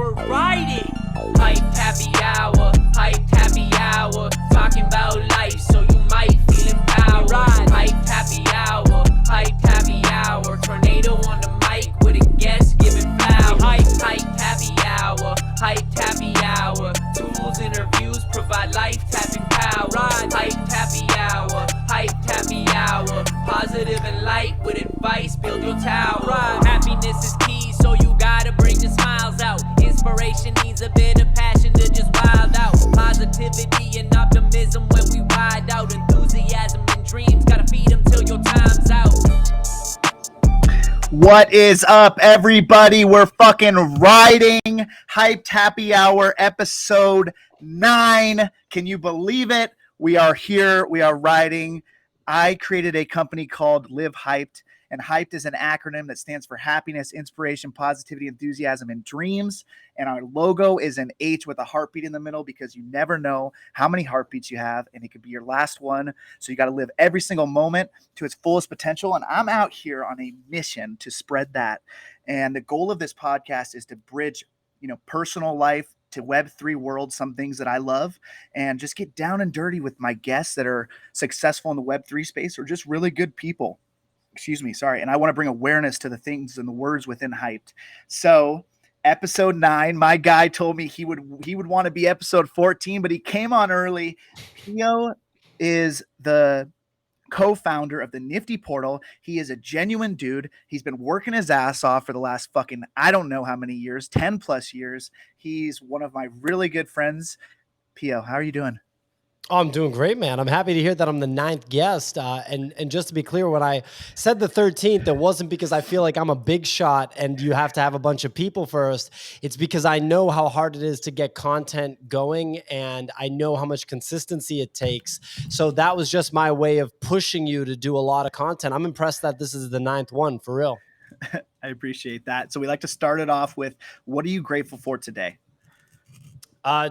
we're riding. Hype happy hour, talking about life, so you might feel empowered. Hype happy hour, tornado on the mic with a guest giving flowers. Hype happy hour, tools, interviews, provide life tapping power. Hype happy hour, positive and light with advice, build your tower. Happiness is key, so you gotta bring the smiles out. Inspiration needs a bit of passion to just wild out. Positivity and optimism when we ride out. Enthusiasm and dreams, gotta feed them till your time's out. What is up, everybody? We're fucking riding. Hyped Happy Hour, episode 9. Can you believe it? We are here. We are riding. I created a company called Live Hyped, and Hyped is an acronym that stands for happiness, inspiration, positivity, enthusiasm, and dreams. And our logo is an H with a heartbeat in the middle, because you never know how many heartbeats you have, and it could be your last one. So you got to live every single moment to its fullest potential. And I'm out here on a mission to spread that. And the goal of this podcast is to bridge, personal life to Web3 world, some things that I love, and just get down and dirty with my guests that are successful in the Web3 space or just really good people. And I want to bring awareness to the things and the words within Hyped. So episode 9, my guy told me he would want to be episode 14, but he came on early. Pio is the co-founder of the Nifty Portal. He is a genuine dude. He's been working his ass off for the last fucking, I don't know how many years, 10 plus years. He's one of my really good friends. Pio, how are you doing? Oh, I'm doing great, man. I'm happy to hear that I'm the 9th guest. And just to be clear, when I said the 13th, it wasn't because I feel like I'm a big shot and you have to have a bunch of people first. It's because I know how hard it is to get content going, and I know how much consistency it takes. So that was just my way of pushing you to do a lot of content. I'm impressed that this is the 9th one, for real. I appreciate that. So we like to start it off with, what are you grateful for today?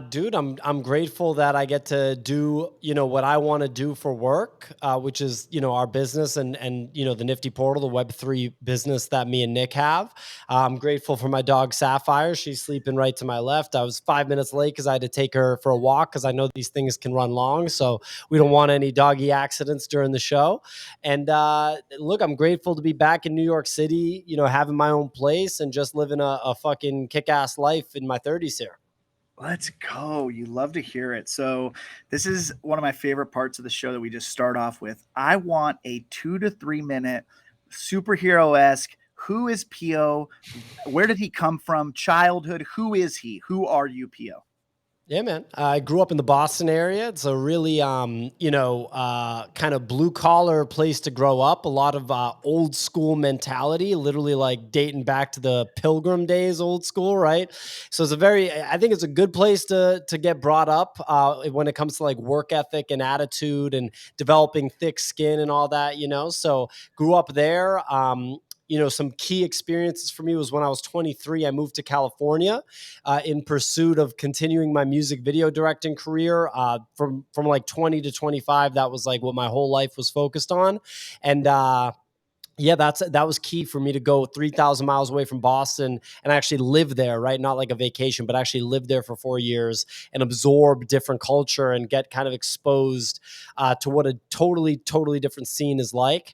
Dude, I'm grateful that I get to do, what I want to do for work, which is, our business and the Nifty Portal, the Web3 business that me and Nick have. I'm grateful for my dog Sapphire. She's sleeping right to my left. I was 5 minutes late because I had to take her for a walk because I know these things can run long. So we don't want any doggy accidents during the show. And look, I'm grateful to be back in New York City, having my own place and just living a fucking kick-ass life in my 30s here. Let's go. You love to hear it. So this is one of my favorite parts of the show that we just start off with. I want a 2 to 3 minute superhero-esque. Who is Pio? Where did he come from? Childhood. Who is he? Who are you, Pio? Yeah, man. I grew up in the Boston area. It's a really, kind of blue collar place to grow up. A lot of old school mentality, literally like dating back to the Pilgrim days, old school, right? So it's I think it's a good place to get brought up when it comes to like work ethic and attitude and developing thick skin and all that, So grew up there. Some key experiences for me was when I was 23, I moved to California in pursuit of continuing my music video directing career. From like 20 to 25, that was like what my whole life was focused on. And that was key for me to go 3,000 miles away from Boston and actually live there, right? Not like a vacation, but actually live there for 4 years and absorb different culture and get kind of exposed to what a totally, totally different scene is like.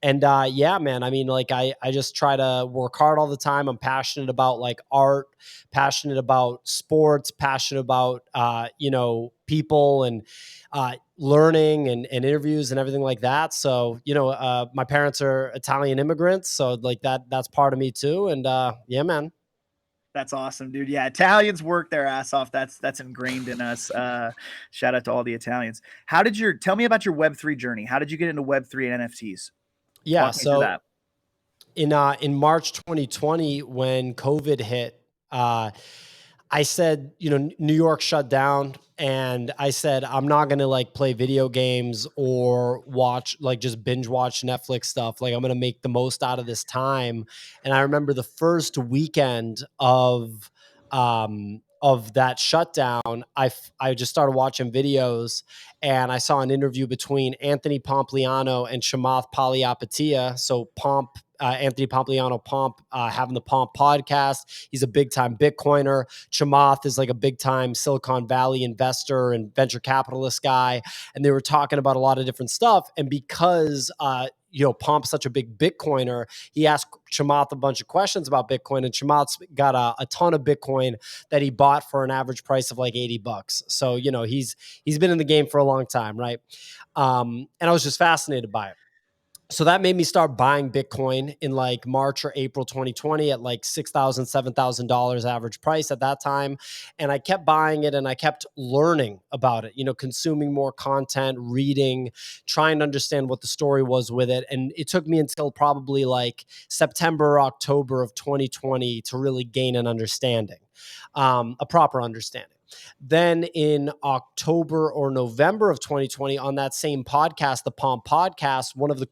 Man, I mean, like I just try to work hard all the time. I'm passionate about like art, passionate about sports, passionate about, people and learning and interviews and everything like that. So, my parents are Italian immigrants. So like that's part of me too. And yeah, man. That's awesome, dude. Yeah, Italians work their ass off. That's ingrained in us. Shout out to all the Italians. Tell me about your Web3 journey. How did you get into Web3 and NFTs? Yeah. So in March 2020, when COVID hit, I said, New York shut down, and I said, I'm not going to like play video games or watch, like just binge watch Netflix stuff. Like I'm going to make the most out of this time. And I remember the first weekend of that shutdown, I just started watching videos, and I saw an interview between Anthony Pompliano and Chamath Palihapitiya. So Pomp Anthony Pompliano Pomp, having the Pomp podcast. He's a big time Bitcoiner. Chamath is like a big time Silicon Valley investor and venture capitalist guy. And they were talking about a lot of different stuff. And because, Pomp's such a big Bitcoiner, he asked Chamath a bunch of questions about Bitcoin, and Chamath's got a ton of Bitcoin that he bought for an average price of like $80. So, he's been in the game for a long time. Right. And I was just fascinated by it. So that made me start buying Bitcoin in like March or April 2020 at like $6,000, $7,000 average price at that time. And I kept buying it and I kept learning about it, consuming more content, reading, trying to understand what the story was with it. And it took me until probably like September or October of 2020 to really gain an understanding, a proper understanding. Then in October or November of 2020, on that same podcast, the Pomp podcast, one of the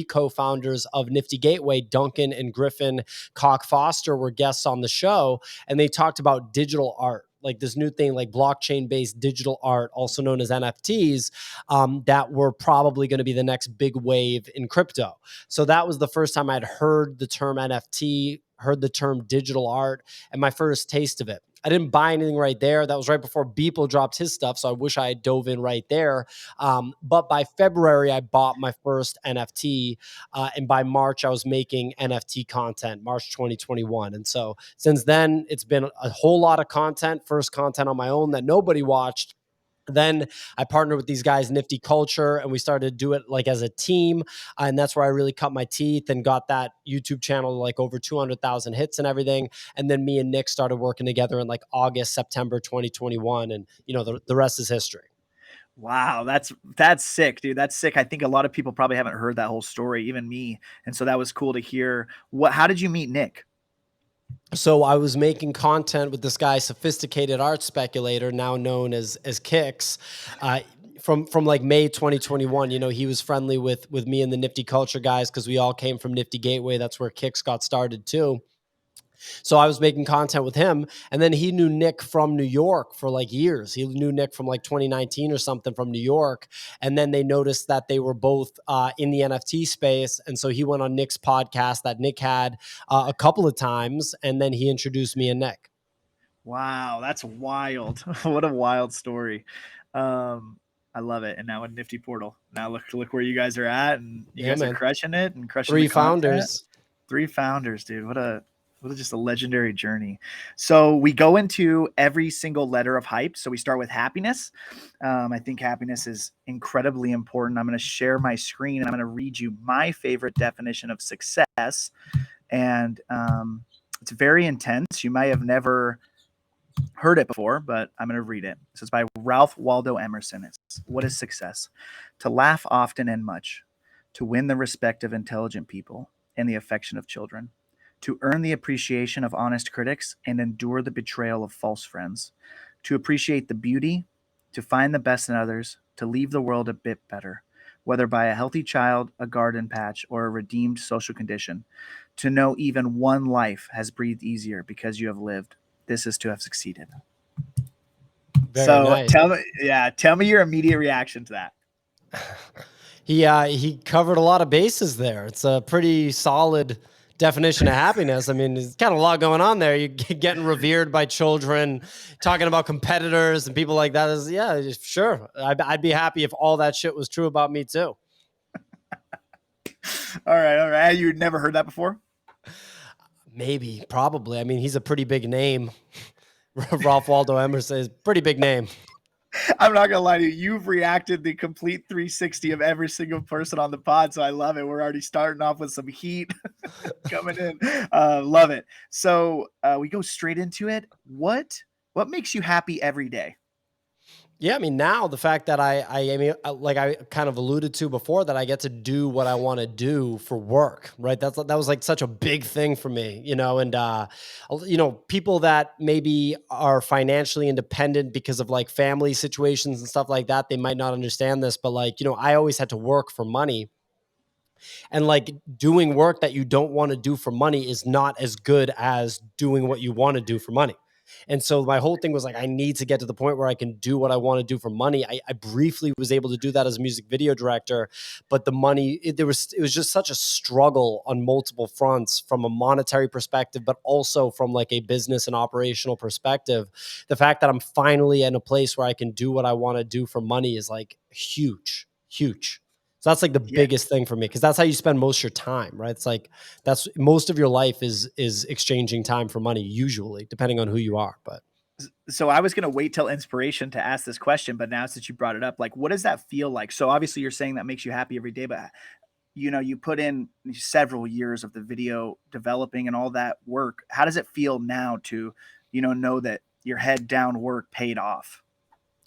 co-founders of Nifty Gateway, Duncan and Griffin Cock Foster, were guests on the show, and they talked about digital art, like this new thing, like blockchain-based digital art, also known as NFTs, that were probably going to be the next big wave in crypto. So that was the first time I'd heard the term NFT, heard the term digital art, and my first taste of it. I didn't buy anything right there. That was right before Beeple dropped his stuff, so I wish I had dove in right there. But by February, I bought my first NFT, and by March, I was making NFT content, March 2021. And so since then, it's been a whole lot of content, first content on my own that nobody watched. Then I partnered with these guys, Nifty Culture, and we started to do it like as a team. And that's where I really cut my teeth and got that YouTube channel like over 200,000 hits and everything. And then me and Nick started working together in like August, September 2021. And, the rest is history. Wow, that's sick, dude. That's sick. I think a lot of people probably haven't heard that whole story, even me. And so that was cool to hear. How did you meet Nick? So I was making content with this guy, Sophisticated Art Speculator, now known as Kix, from like May 2021. He was friendly with me and the Nifty Culture guys because we all came from Nifty Gateway. That's where Kix got started too. So I was making content with him, and then he knew Nick from New York for like years. He knew Nick from like 2019 or something from New York. And then they noticed that they were both in the NFT space. And so he went on Nick's podcast that Nick had a couple of times, and then he introduced me and Nick. Wow, that's wild. What a wild story. I love it. And now in Nifty Portal, now look where you guys are at, and you guys are crushing it and crushing Three founders. Three founders, dude. What a just a legendary journey. So we go into every single letter of hype. So we start with happiness. I think happiness is incredibly important. I'm going to share my screen and I'm going to read you my favorite definition of success. And it's very intense. You might have never heard it before, but I'm going to read it. So it's by Ralph Waldo Emerson. It's, what is success? To laugh often and much, to win the respect of intelligent people and the affection of children, to earn the appreciation of honest critics and endure the betrayal of false friends, to appreciate the beauty, to find the best in others, to leave the world a bit better, whether by a healthy child, a garden patch, or a redeemed social condition, to know even one life has breathed easier because you have lived. This is to have succeeded. Very so nice. Tell me your immediate reaction to that. He covered a lot of bases there. It's a pretty solid definition of happiness. I mean, there's kind of a lot going on there. You're getting revered by children, talking about competitors and people like that. Sure. I'd be happy if all that shit was true about me too. All right. You'd never heard that before? Maybe, probably. I mean, he's a pretty big name. Ralph Waldo Emerson is a pretty big name. I'm not going to lie to you. You've reacted the complete 360 of every single person on the pod. So I love it. We're already starting off with some heat coming in. Love it. So we go straight into it. What makes you happy every day? Yeah, I mean, now the fact that like I kind of alluded to before, that I get to do what I want to do for work, right? That was like such a big thing for me, and people that maybe are financially independent because of like family situations and stuff like that, they might not understand this, but like, I always had to work for money. And like doing work that you don't want to do for money is not as good as doing what you want to do for money. And so my whole thing was like, I need to get to the point where I can do what I want to do for money. I briefly was able to do that as a music video director, but the money, it was just such a struggle on multiple fronts from a monetary perspective, but also from like a business and operational perspective. The fact that I'm finally in a place where I can do what I want to do for money is like huge, huge. So that's like the Yeah. biggest thing for me, because that's how you spend most of your time, right? It's like that's most of your life is exchanging time for money, usually, depending on who you are. But So I was going to wait till inspiration to ask this question, but now since you brought it up, like, what does that feel like? So obviously you're saying that makes you happy every day, but you put in several years of the video developing and all that work. How does it feel now to, know that your head down work paid off?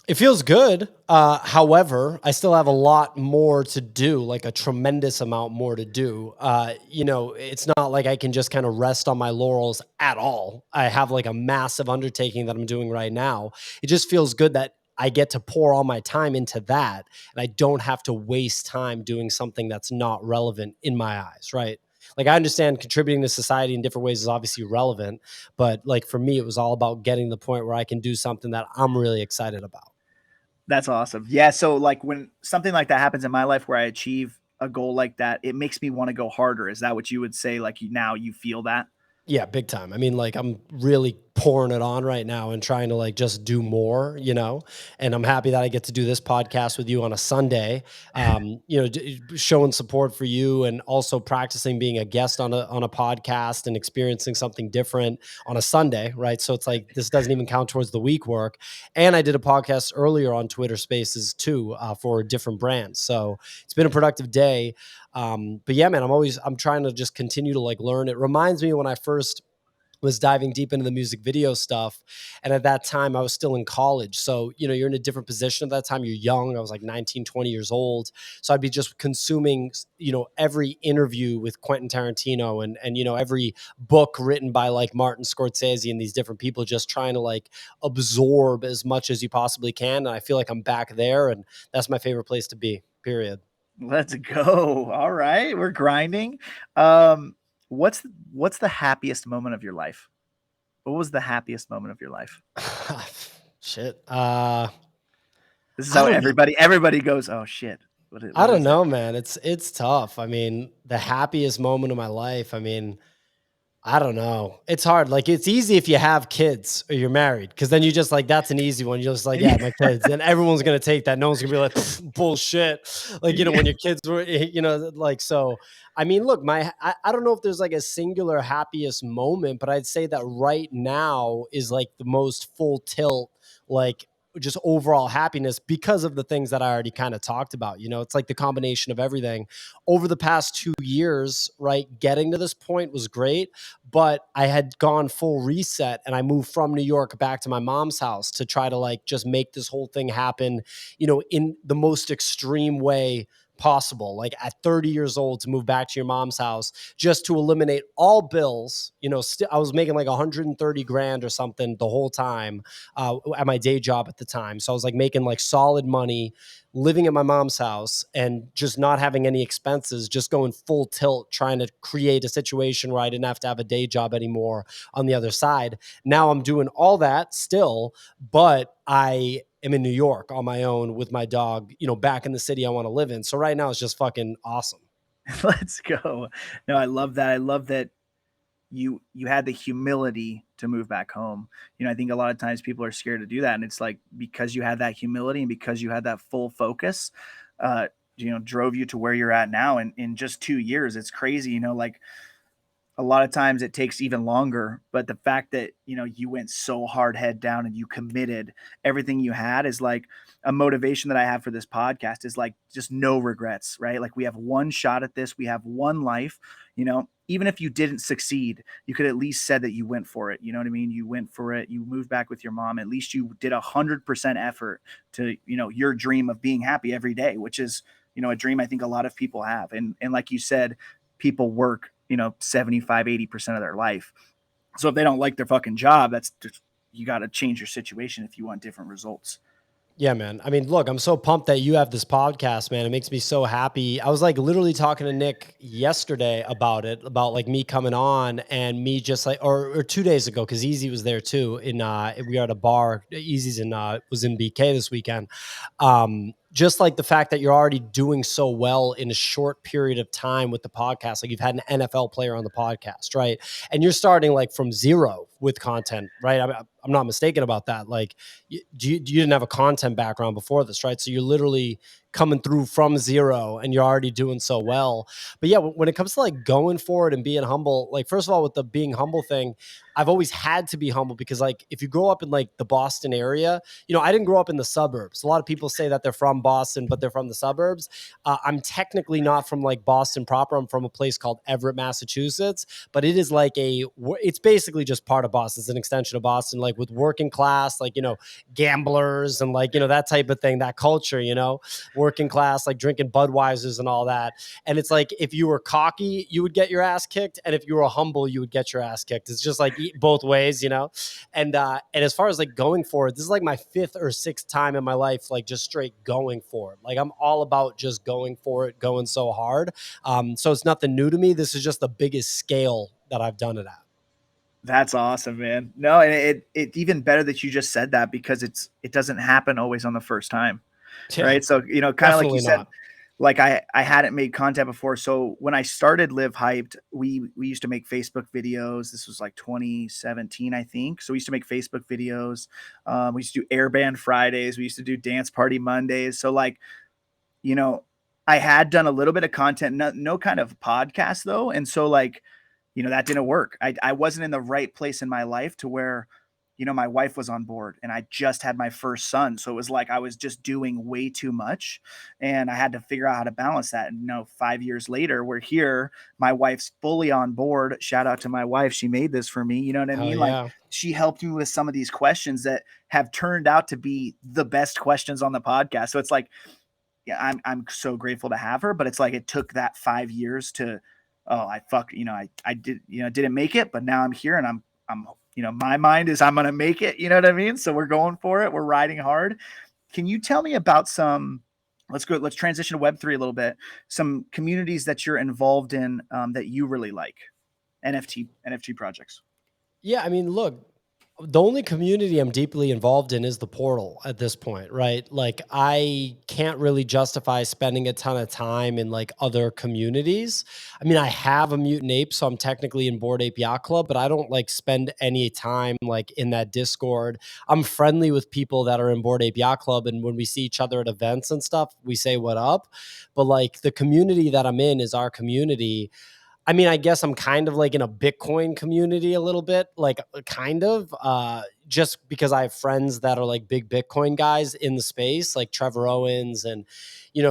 it feels good. However, I still have a lot more to do, like a tremendous amount more to do. It's not like I can just kind of rest on my laurels at all. I have like a massive undertaking that I'm doing right now. It just feels good that I get to pour all my time into that, and I don't have to waste time doing something that's not relevant in my eyes, right? Like, I understand contributing to society in different ways is obviously relevant, but like for me, it was all about getting to the point where I can do something that I'm really excited about. That's awesome. Yeah. So like when something like that happens in my life where I achieve a goal like that, it makes me want to go harder. Is that what you would say? Like now you feel that? Yeah, big time. I mean, like, I'm really pouring it on right now and trying to like just do more, and I'm happy that I get to do this podcast with you on a Sunday, showing support for you and also practicing being a guest on a podcast and experiencing something different on a Sunday, right? So it's like, this doesn't even count towards the week work. And I did a podcast earlier on Twitter Spaces too, for a different brand. So it's been a productive day. But yeah, man, I'm trying to just continue to like learn. It reminds me when I first was diving deep into the music video stuff. And at that time I was still in college. So, you're in a different position at that time. You're young. I was like 19, 20 years old. So I'd be just consuming, every interview with Quentin Tarantino and every book written by like Martin Scorsese and these different people, just trying to like absorb as much as you possibly can. And I feel like I'm back there, and that's my favorite place to be, period. Let's go. All right. We're grinding. Um, what's the happiest moment of your life? What was the happiest moment of your life? Shit. This is I how don't know. everybody goes, oh shit. I What don't is it? know, man. It's tough. I mean, the happiest moment of my life. I mean, I don't know. It's hard. Like, it's easy if you have kids or you're married, because then you just like, that's an easy one. You're just like, yeah, my kids. And everyone's gonna take that. No one's gonna be like, bullshit. Like, Yeah. when your kids were, like, so. I mean, look, I don't know if there's like a singular happiest moment, but I'd say that right now is like the most full tilt, like just overall happiness, because of the things that I already kind of talked about. It's like the combination of everything over the past 2 years, right? Getting to this point was great, but I had gone full reset and I moved from New York back to my mom's house to try to like just make this whole thing happen, in the most extreme way possible. Like at 30 years old, to move back to your mom's house just to eliminate all bills. I was making like 130 grand or something the whole time, at my day job at the time. So I was like making like solid money, living at my mom's house and just not having any expenses, just going full tilt, trying to create a situation where I didn't have to have a day job anymore on the other side. Now I'm doing all that still, but I am in New York on my own with my dog, back in the city I want to live in. So right now it's just fucking awesome. Let's go. No, I love that. I love that you had the humility to move back home. I think a lot of times people are scared to do that, and it's like because you had that humility and because you had that full focus, uh, drove you to where you're at now. And in just 2 years, it's crazy. Like a lot of times it takes even longer, but the fact that you went so hard head down and you committed everything you had is like a motivation that I have for this podcast is like just no regrets, right? Like we have one shot at this, we have one life. Even if you didn't succeed, you could at least said that you went for it. You know what I mean? You went for it, you moved back with your mom, at least you did 100% effort to your dream of being happy every day, which is a dream I think a lot of people have. And like you said, people work 75-80% of their life. So if they don't like their fucking job, that's just, you got to change your situation if you want different results. Yeah, man. I mean, look, I'm so pumped that you have this podcast, man. It makes me so happy. I was like literally talking to Nick yesterday about it, about like me coming on and me just like, or 2 days ago, because Easy was there too. We were at a bar. Easy's was in BK this weekend. Just like the fact that you're already doing so well in a short period of time with the podcast. Like you've had an NFL player on the podcast, right? And you're starting like from zero with content, right? I'm not mistaken about that. Like you didn't have a content background before this, right? So you're literally coming through from zero and you're already doing so well. But yeah, when it comes to like going for it and being humble, like first of all, with the being humble thing, I've always had to be humble because like if you grow up in like the Boston area, I didn't grow up in the suburbs. A lot of people say that they're from Boston, but they're from the suburbs. I'm technically not from like Boston proper. I'm from a place called Everett, Massachusetts, but it is like it's basically just part of Boston. It's an extension of Boston, like with working class, like, gamblers and like, that type of thing, that culture, working class, like drinking Budweisers and all that. And it's like, if you were cocky, you would get your ass kicked. And if you were humble, you would get your ass kicked. It's just like both ways, And as far as like going for it, this is like my fifth or sixth time in my life, like just straight going for it. Like I'm all about just going for it, going so hard. So it's nothing new to me. This is just the biggest scale that I've done it at. That's awesome, man. No, and it even better that you just said that because it doesn't happen always on the first time. Yeah, Right. So, kind of like you definitely said, not. like I hadn't made content before. So when I started Live Hyped, we used to make Facebook videos. This was like 2017, I think. So we used to make Facebook videos. We used to do Airband Fridays. We used to do Dance Party Mondays. So like, you know, I had done a little bit of content, no kind of podcast though. And so like, that didn't work. I wasn't in the right place in my life to where, my wife was on board and I just had my first son. So it was like I was just doing way too much and I had to figure out how to balance that. And 5 years later, we're here. My wife's fully on board. Shout out to my wife. She made this for me. You know what I Hell mean? Like yeah. she helped me with some of these questions that have turned out to be the best questions on the podcast. So it's like, yeah, I'm so grateful to have her, but it's like it took that 5 years to, I did, didn't make it, but now I'm here and I'm, my mind is I'm going to make it, you know what I mean? So we're going for it. We're riding hard. Can you tell me about let's transition to Web3 a little bit, some communities that you're involved in that you really like, NFT projects? Yeah, I mean, look, the only community I'm deeply involved in is the portal at this point, right? Like I can't really justify spending a ton of time in like other communities. I mean, I have a Mutant Ape, so I'm technically in Bored Ape Yacht Club, but I don't like spend any time like in that Discord. I'm friendly with people that are in Bored Ape Yacht Club, and when we see each other at events and stuff, we say what up. But like the community that I'm in is our community. I mean, I guess I'm kind of like in a Bitcoin community a little bit, like kind of, just because I have friends that are like big Bitcoin guys in the space, like Trevor Owens and,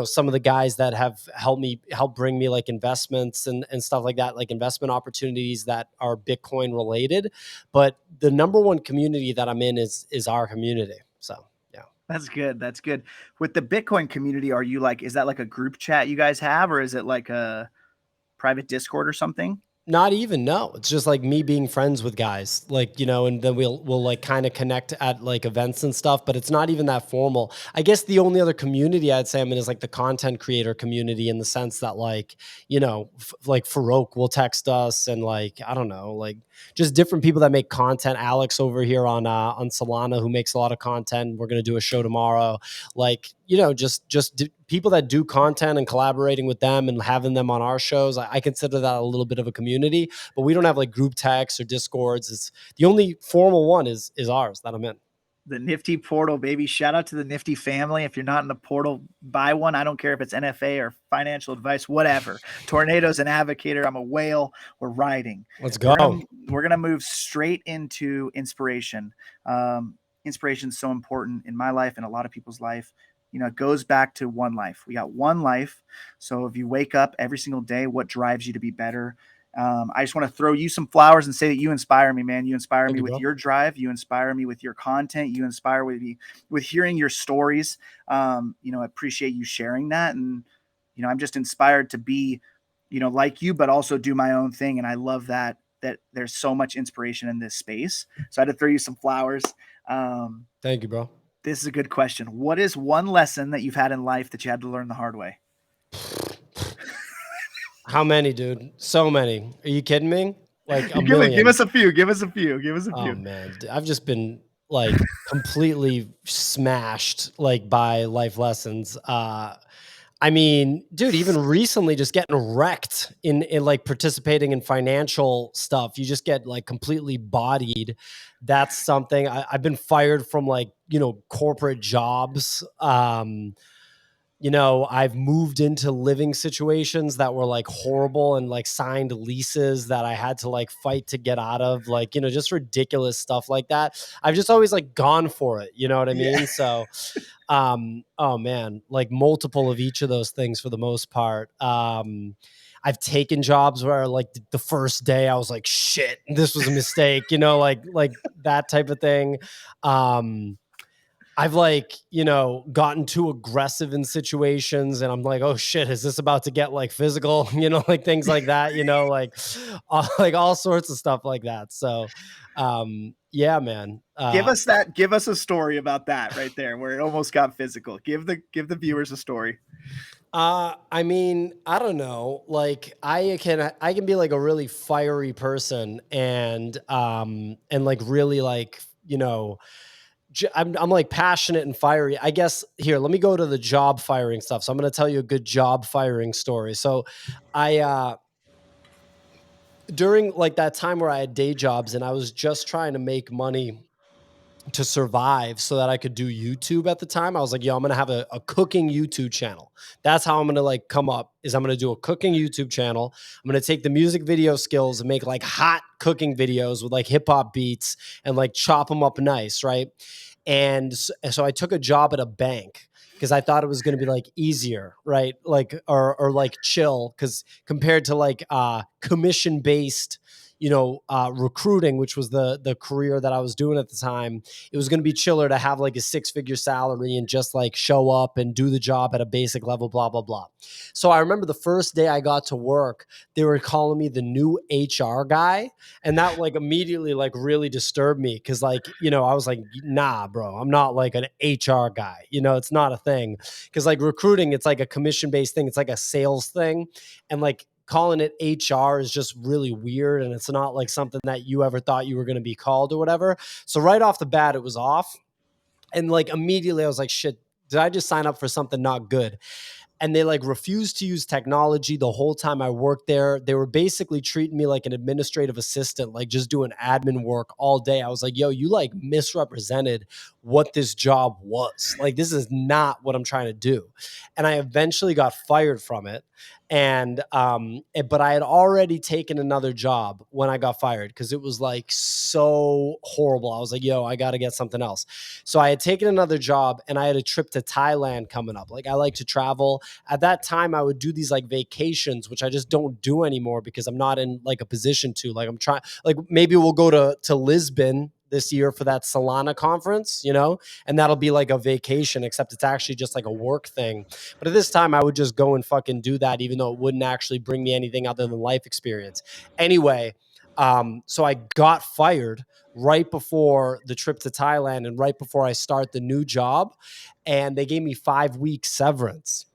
some of the guys that have helped bring me like investments and stuff like that, like investment opportunities that are Bitcoin related. But the number one community that I'm in is our community. So, yeah. That's good. That's good. With the Bitcoin community, is that like a group chat you guys have, or is it like a private Discord or something? Not even, no. It's just like me being friends with guys, like, and then we'll like kind of connect at like events and stuff, but it's not even that formal. I guess the only other community I'd say I'm in is like the content creator community, in the sense that like, like Farouk will text us and like, I don't know, like just different people that make content. Alex over here on Solana, who makes a lot of content. We're going to do a show tomorrow. Like, people that do content and collaborating with them and having them on our shows. I consider that a little bit of a community, but we don't have like group texts or Discords. It's the only formal one is ours that I'm in. The Nifty Portal, baby. Shout out to the Nifty family. If you're not in the portal, buy one. I don't care if it's NFA or financial advice, whatever. Tornado's an advocator. I'm a whale. We're riding. Let's go. We're gonna move straight into inspiration. Inspiration is so important in my life and a lot of people's life. It goes back to one life. We got one life. So if you wake up every single day, what drives you to be better? I just want to throw you some flowers and say that you inspire me, man. You inspire me with your drive. You inspire me with your content. You inspire me with hearing your stories. I appreciate you sharing that. And, I'm just inspired to be, like you, but also do my own thing. And I love that there's so much inspiration in this space. So I had to throw you some flowers. Thank you, bro. This is a good question. What is one lesson that you've had in life that you had to learn the hard way? How many, dude? So many. Are you kidding me? Like a Give million. us a few. Give us a few. Give us a Oh few. man, I've just been like completely smashed like by life lessons. I mean, dude, even recently just getting wrecked in like participating in financial stuff. You just get like completely bodied. That's something. I've been fired from like, corporate jobs. I've moved into living situations that were like horrible and like signed leases that I had to like fight to get out of, like, just ridiculous stuff like that. I've just always like gone for it. You know what I Yeah. mean? So, oh man, like multiple of each of those things for the most part. I've taken jobs where like the first day I was like, shit, this was a mistake, like that type of thing. I've like, gotten too aggressive in situations and I'm like, oh shit, is this about to get like physical? Like things like that, like all sorts of stuff like that. So, yeah, man. Give us a story about that right there where it almost got physical. Give the viewers a story. I mean, I don't know. Like I can be like a really fiery person and like really like, I'm like passionate and fiery. I guess here, let me go to the job firing stuff. So I'm going to tell you a good job firing story. So I, during like that time where I had day jobs and I was just trying to make money to survive so that I could do YouTube at the time. I was like, yo, I'm going to have a cooking YouTube channel. That's how I'm going to like come up is I'm going to do a cooking YouTube channel. I'm going to take the music video skills and make like hot cooking videos with like hip hop beats and like chop them up nice. Right. And so I took a job at a bank because I thought it was going to be like easier, right? Like, or like chill. Cause compared to like, commission based, recruiting, which was the career that I was doing at the time, it was going to be chiller to have like a 6-figure salary and just like show up and do the job at a basic level, blah, blah, blah. So I remember the first day I got to work, they were calling me the new HR guy. And that like immediately like really disturbed me. Cause like, I was like, nah, bro, I'm not like an HR guy. It's not a thing. Cause like recruiting, it's like a commission based thing. It's like a sales thing. And like, calling it HR is just really weird. And it's not like something that you ever thought you were going to be called or whatever. So right off the bat, it was off. And like immediately I was like, shit, did I just sign up for something not good? And they like refused to use technology the whole time I worked there. They were basically treating me like an administrative assistant, like just doing admin work all day. I was like, yo, you like misrepresented what this job was. Like, this is not what I'm trying to do. And I eventually got fired from it. But I had already taken another job when I got fired because it was like so horrible. I was like, yo, I got to get something else. So I had taken another job and I had a trip to Thailand coming up. Like I like to travel. At that time, I would do these like vacations, which I just don't do anymore because I'm not in like a position to. Like I'm trying, like maybe we'll go to Lisbon this year for that Solana conference, and that'll be like a vacation, except it's actually just like a work thing. But at this time, I would just go and fucking do that, even though it wouldn't actually bring me anything other than life experience. Anyway, so I got fired right before the trip to Thailand and right before I start the new job. And they gave me 5 weeks severance.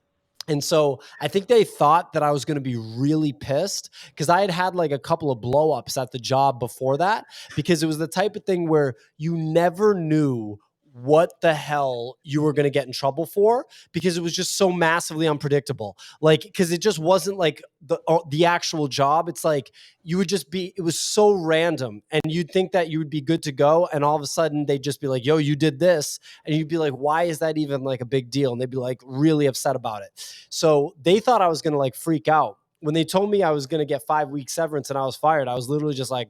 And so I think they thought that I was going to be really pissed because I had like a couple of blowups at the job before that, because it was the type of thing where you never knew what the hell you were going to get in trouble for because it was just so massively unpredictable. Like, because it just wasn't like the actual job. It's like you would just be, it was so random and you'd think that you would be good to go. And all of a sudden they'd just be like, yo, you did this. And you'd be like, why is that even like a big deal? And they'd be like really upset about it. So they thought I was going to like freak out. When they told me I was going to get 5 weeks severance and I was fired, I was literally just like,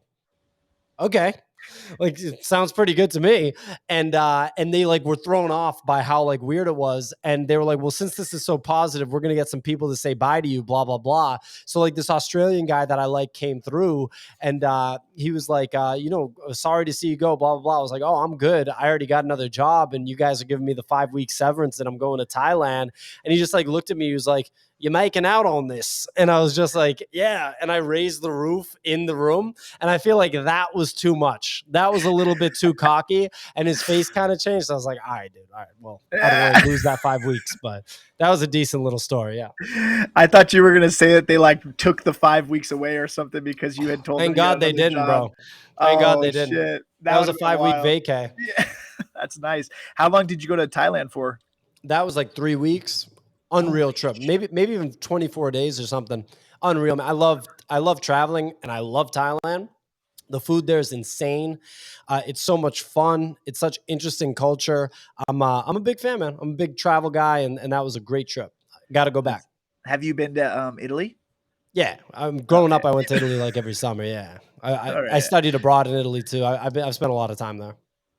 okay, like it sounds pretty good to me. And they like were thrown off by how like weird it was. And they were like, well, since this is so positive, we're gonna get some people to say bye to you, blah, blah, blah. So like this Australian guy that I like came through and he was like, sorry to see you go, blah, blah, blah. I was like, oh, I'm good. I already got another job and you guys are giving me the 5 week severance and I'm going to Thailand. And he just like looked at me, he was like, "You making out on this?" And I was just like, "Yeah." And I raised the roof in the room, and I feel like that was too much. That was a little bit too cocky, and his face kind of changed. So I was like, "All right, dude. All right. Well, I don't want to lose that 5 weeks, but that was a decent little story." Yeah. I thought you were gonna say that they like took the 5 weeks away or something because you had told them Thank you had God they another didn't, job. bro. Thank God Oh they didn't. shit, That that was would a have been 5 week wild. vacay. Yeah, that's nice. How long did you go to Thailand for? That was like 3 weeks. Unreal trip. Maybe even 24 days or something. Unreal. Man. I love traveling and I love Thailand. The food there is insane. It's so much fun. It's such interesting culture. I'm a big fan, man. I'm a big travel guy, and that was a great trip. Got to go back. Have you been to Italy? Yeah, I'm growing Okay, up. I went to Italy like every summer. Yeah, I, I, all I right. studied abroad in Italy too. I've spent a lot of time there.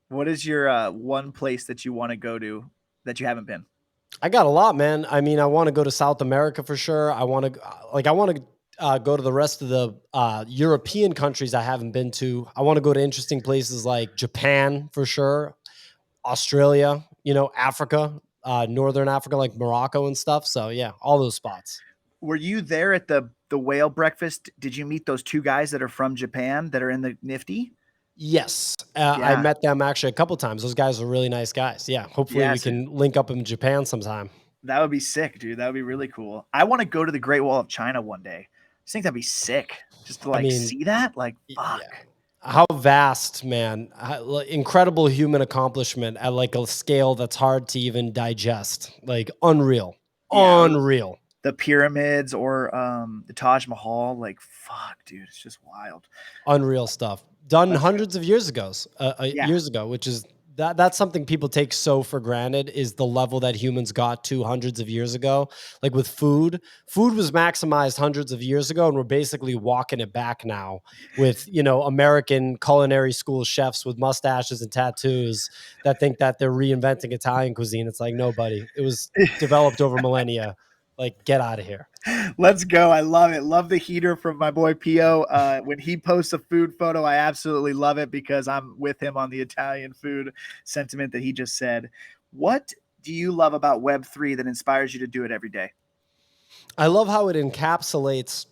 What is your one place that you want to go to that you haven't been? I got a lot, man. I mean, I want to go to South America for sure. I want to go to the rest of the European countries I haven't been to. I want to go to interesting places like Japan for sure, Australia, Africa, Northern Africa, like Morocco and stuff. So yeah, all those spots. Were you there at the whale breakfast? Did you meet those two guys that are from Japan that are in the Nifty? Yes, I Yeah. met them actually a couple times. Those guys are really nice guys. Yeah, hopefully we Yes, can link up in Japan sometime. that would be sick, dude. That would be really cool. I want to go to the Great Wall of China one day. I just think that'd be sick. Just to I like mean, see that. Like, yeah. fuck. How vast, man. Incredible human accomplishment at like a scale that's hard to even digest. Like unreal. Yeah. Unreal. The pyramids or the Taj Mahal. Like, fuck, dude. It's just wild. Unreal stuff. Done Let's go. hundreds of Yeah. years ago, which is that's something people take so for granted is the level that humans got to hundreds of years ago. Like with food was maximized hundreds of years ago, and we're basically walking it back now with American culinary school chefs with mustaches and tattoos that think that they're reinventing Italian cuisine. It's like nobody. It was developed over millennia. Like get out of here. Let's go. I love it. Love the heater from my boy Pio. When he posts a food photo, I absolutely love it because I'm with him on the Italian food sentiment that he just said. What do you love about Web3 that inspires you to do it every day? I love how it encapsulates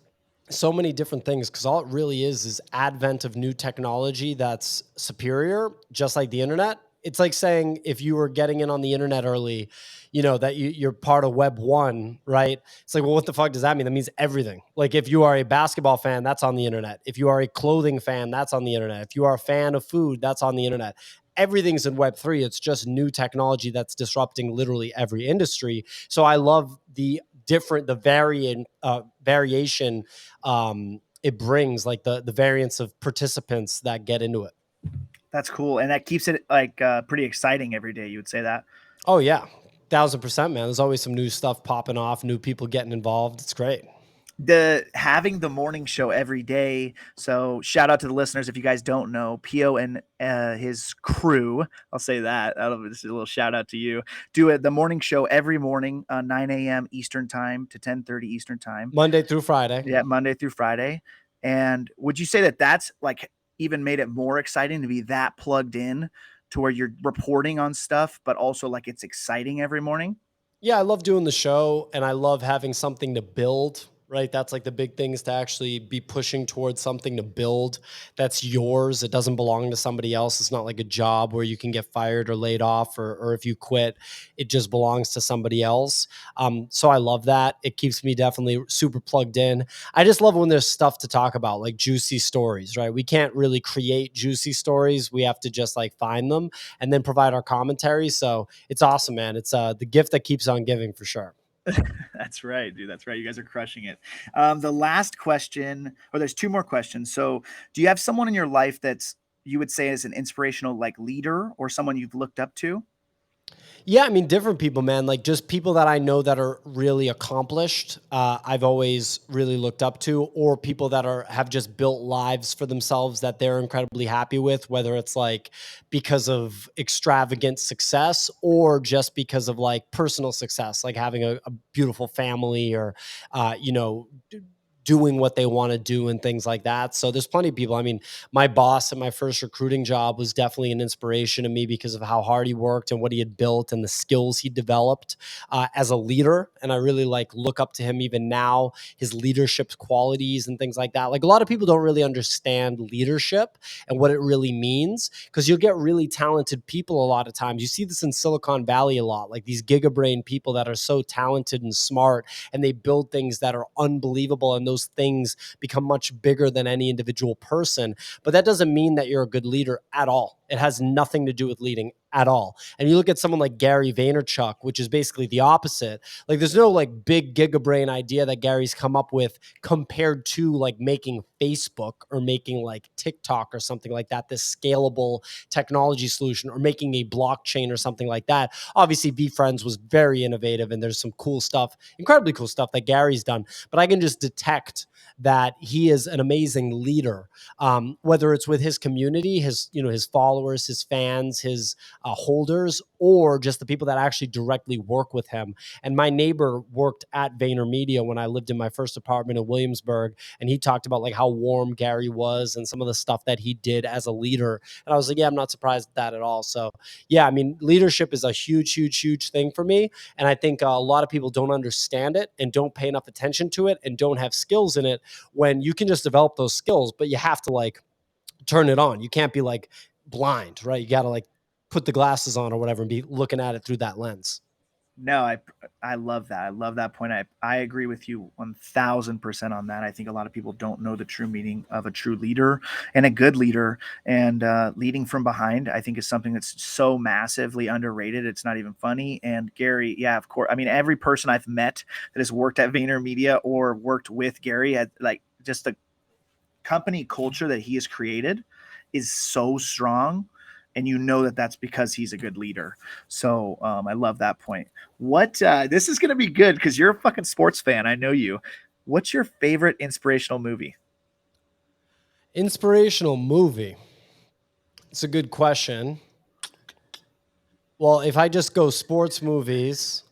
so many different things because all it really is advent of new technology that's superior, just like the internet. It's like saying if you were getting in on the internet early, that you're part of Web 1, right? It's like, well, what the fuck does that mean? That means everything. Like if you are a basketball fan, that's on the internet. If you are a clothing fan, that's on the internet. If you are a fan of food, that's on the internet. Everything's in Web 3. It's just new technology that's disrupting literally every industry. So I love the variation it brings, like the variance of participants that get into it. That's cool. And that keeps it like pretty exciting every day. You would say that? Oh yeah, 1,000%, man. There's always some new stuff popping off, new people getting involved. It's great. The having the morning show every day. So shout out to the listeners. If you guys don't know, Pio and his crew, I'll say that. This is a little shout out to you. Do it the morning show every morning, 9 a.m. Eastern time to 10:30 Eastern time. Monday through Friday. Yeah, Monday through Friday. And would you say that that's like even made it more exciting to be that plugged in to where you're reporting on stuff, but also like it's exciting every morning? Yeah, I love doing the show and I love having something to build, right? That's like the big thing is to actually be pushing towards something to build that's yours. It doesn't belong to somebody else. It's not like a job where you can get fired or laid off or if you quit, it just belongs to somebody else. So I love that. It keeps me definitely super plugged in. I just love when there's stuff to talk about, like juicy stories, right? We can't really create juicy stories. We have to just like find them and then provide our commentary. So it's awesome, man. It's the gift that keeps on giving for sure. That's right, dude. That's right. You guys are crushing it. The last question, or there's two more questions. So, do you have someone in your life that's you would say is an inspirational like leader or someone you've looked up to? Yeah, I mean, different people, man. Like just people that I know that are really accomplished. I've always really looked up to, or people that have just built lives for themselves that they're incredibly happy with. Whether it's like because of extravagant success, or just because of like personal success, like having a beautiful family, or uh, you know, doing what they want to do and things like that. So there's plenty of people. I mean, my boss at my first recruiting job was definitely an inspiration to me because of how hard he worked and what he had built and the skills he developed as a leader. And I really like look up to him even now, his leadership qualities and things like that. Like a lot of people don't really understand leadership and what it really means, because you'll get really talented people a lot of times. You see this in Silicon Valley a lot, like these gigabrain people that are so talented and smart, and they build things that are unbelievable, and those things become much bigger than any individual person. But that doesn't mean that you're a good leader at all. It has nothing to do with leading at all. And you look at someone like Gary Vaynerchuk, which is basically the opposite. Like there's no like big gigabrain idea that Gary's come up with compared to like making Facebook or making like TikTok or something like that, this scalable technology solution, or making a blockchain or something like that. Obviously, VFriends was very innovative, and there's some cool stuff, incredibly cool stuff that Gary's done. But I can just detect that he is an amazing leader, whether it's with his community, his followers, his fans, his holders, or just the people that actually directly work with him. And my neighbor worked at VaynerMedia when I lived in my first apartment in Williamsburg, and he talked about like how warm Gary was and some of the stuff that he did as a leader. And I was like, yeah, I'm not surprised at that at all. So yeah, I mean, leadership is a huge, huge, huge thing for me. And I think a lot of people don't understand it and don't pay enough attention to it and don't have skills in it, when you can just develop those skills, but you have to like turn it on. You can't be like blind, right? You got to like put the glasses on or whatever and be looking at it through that lens. No, I love that. I love that point. I agree with you 1000% on that. I think a lot of people don't know the true meaning of a true leader and a good leader. And leading from behind, I think, is something that's so massively underrated. It's not even funny. And Gary, yeah, of course. I mean, every person I've met that has worked at VaynerMedia or worked with Gary had like just the company culture that he has created is so strong. And you know that that's because he's a good leader. So I love that point. What this is going to be good because you're a fucking sports fan. I know you. What's your favorite inspirational movie? Inspirational movie. It's a good question. Well, if I just go sports movies,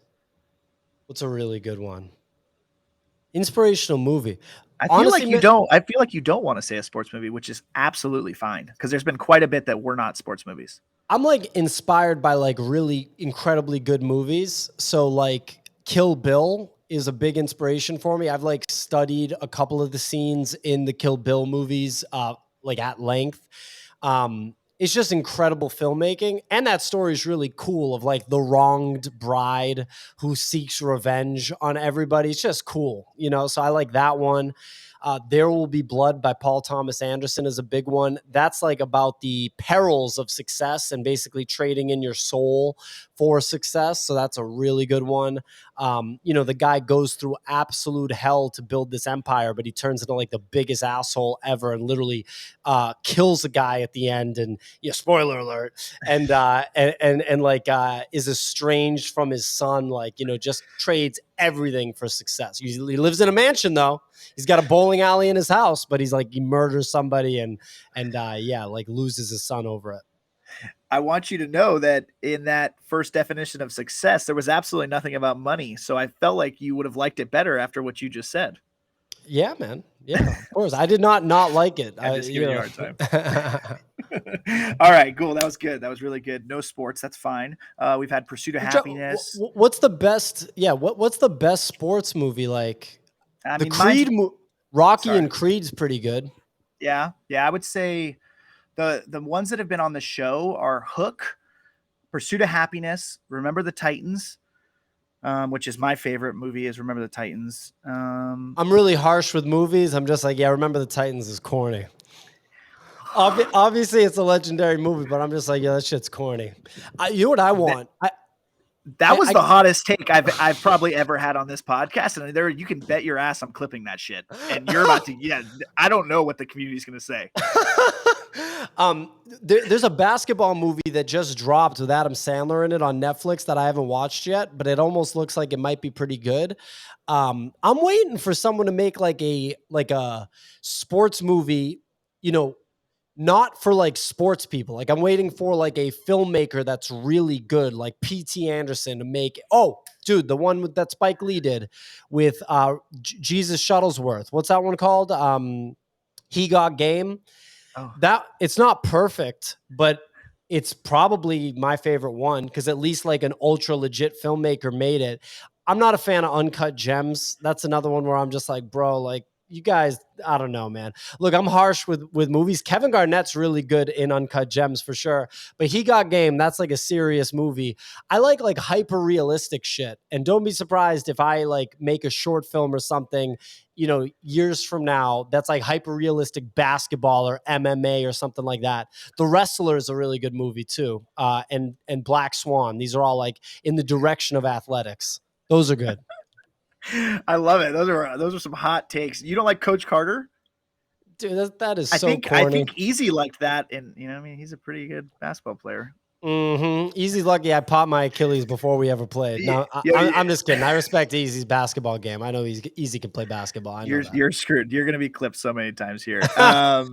what's a really good one? Inspirational movie. I feel like you don't. I feel like you don't want to say a sports movie, which is absolutely fine because there's been quite a bit that were not sports movies. I'm like inspired by like really incredibly good movies. So like Kill Bill is a big inspiration for me. I've like studied a couple of the scenes in the Kill Bill movies like at length. It's just incredible filmmaking. And that story is really cool, of like the wronged bride who seeks revenge on everybody. It's just cool, so I like that one. There Will Be Blood by Paul Thomas Anderson is a big one. That's like about the perils of success and basically trading in your soul for success. So that's a really good one. The guy goes through absolute hell to build this empire, but he turns into like the biggest asshole ever and literally kills a guy at the end. And spoiler alert. And is estranged from his son, just trades everything for success. He lives in a mansion though. He's got a bowling alley in his house, but he's like, he murders somebody and loses his son over it. I want you to know that in that first definition of success, there was absolutely nothing about money. So I felt like you would have liked it better after what you just said. Yeah, man. Yeah, of course. I did not like it. I'm just giving you a hard time. All right, cool. That was good. That was really good. No sports. That's fine. We've had Pursuit of Happiness. What's the best? Yeah. What's the best sports movie? Like Creed, Rocky and Creed's pretty good. Yeah. Yeah. I would say the ones that have been on the show are Hook, Pursuit of Happiness, Remember the Titans, which is my favorite movie, is Remember the Titans. I'm really harsh with movies. I'm just like, yeah, Remember the Titans is corny. Obviously, it's a legendary movie, but I'm just like, yeah, that shit's corny. You know what I want? That was the hottest take I've probably ever had on this podcast, and there you can bet your ass I'm clipping that shit. And you're about to, yeah. I don't know what the community's gonna say. There's a basketball movie that just dropped with Adam Sandler in it on Netflix that I haven't watched yet, but it almost looks like it might be pretty good. I'm waiting for someone to make like a sports movie, not for like sports people. Like I'm waiting for like a filmmaker that's really good, like P.T. Anderson to make. Oh, dude, the one that Spike Lee did with Jesus Shuttlesworth. What's that one called? He Got Game. Oh. That it's not perfect, but it's probably my favorite one because at least like an ultra legit filmmaker made it. I'm not a fan of Uncut Gems. That's another one where I'm just like, bro, like you guys, I don't know, man. Look, I'm harsh with movies. Kevin Garnett's really good in Uncut Gems for sure, but He Got Game, that's like a serious movie. I like hyper realistic shit, and don't be surprised if I like make a short film or something, you know, years from now that's like hyper realistic basketball or MMA or something like that. The Wrestler is a really good movie too, and Black Swan. These are all like in the direction of athletics. Those are good. I love it. Those are some hot takes. You don't like Coach Carter? Dude, that is I so corny. I think Easy liked that, and I mean, he's a pretty good basketball player. Easy's lucky I popped my Achilles before we ever played. No, I'm just kidding. I respect Easy's basketball game. I know Easy can play basketball. I know you're screwed. You're gonna be clipped so many times here. I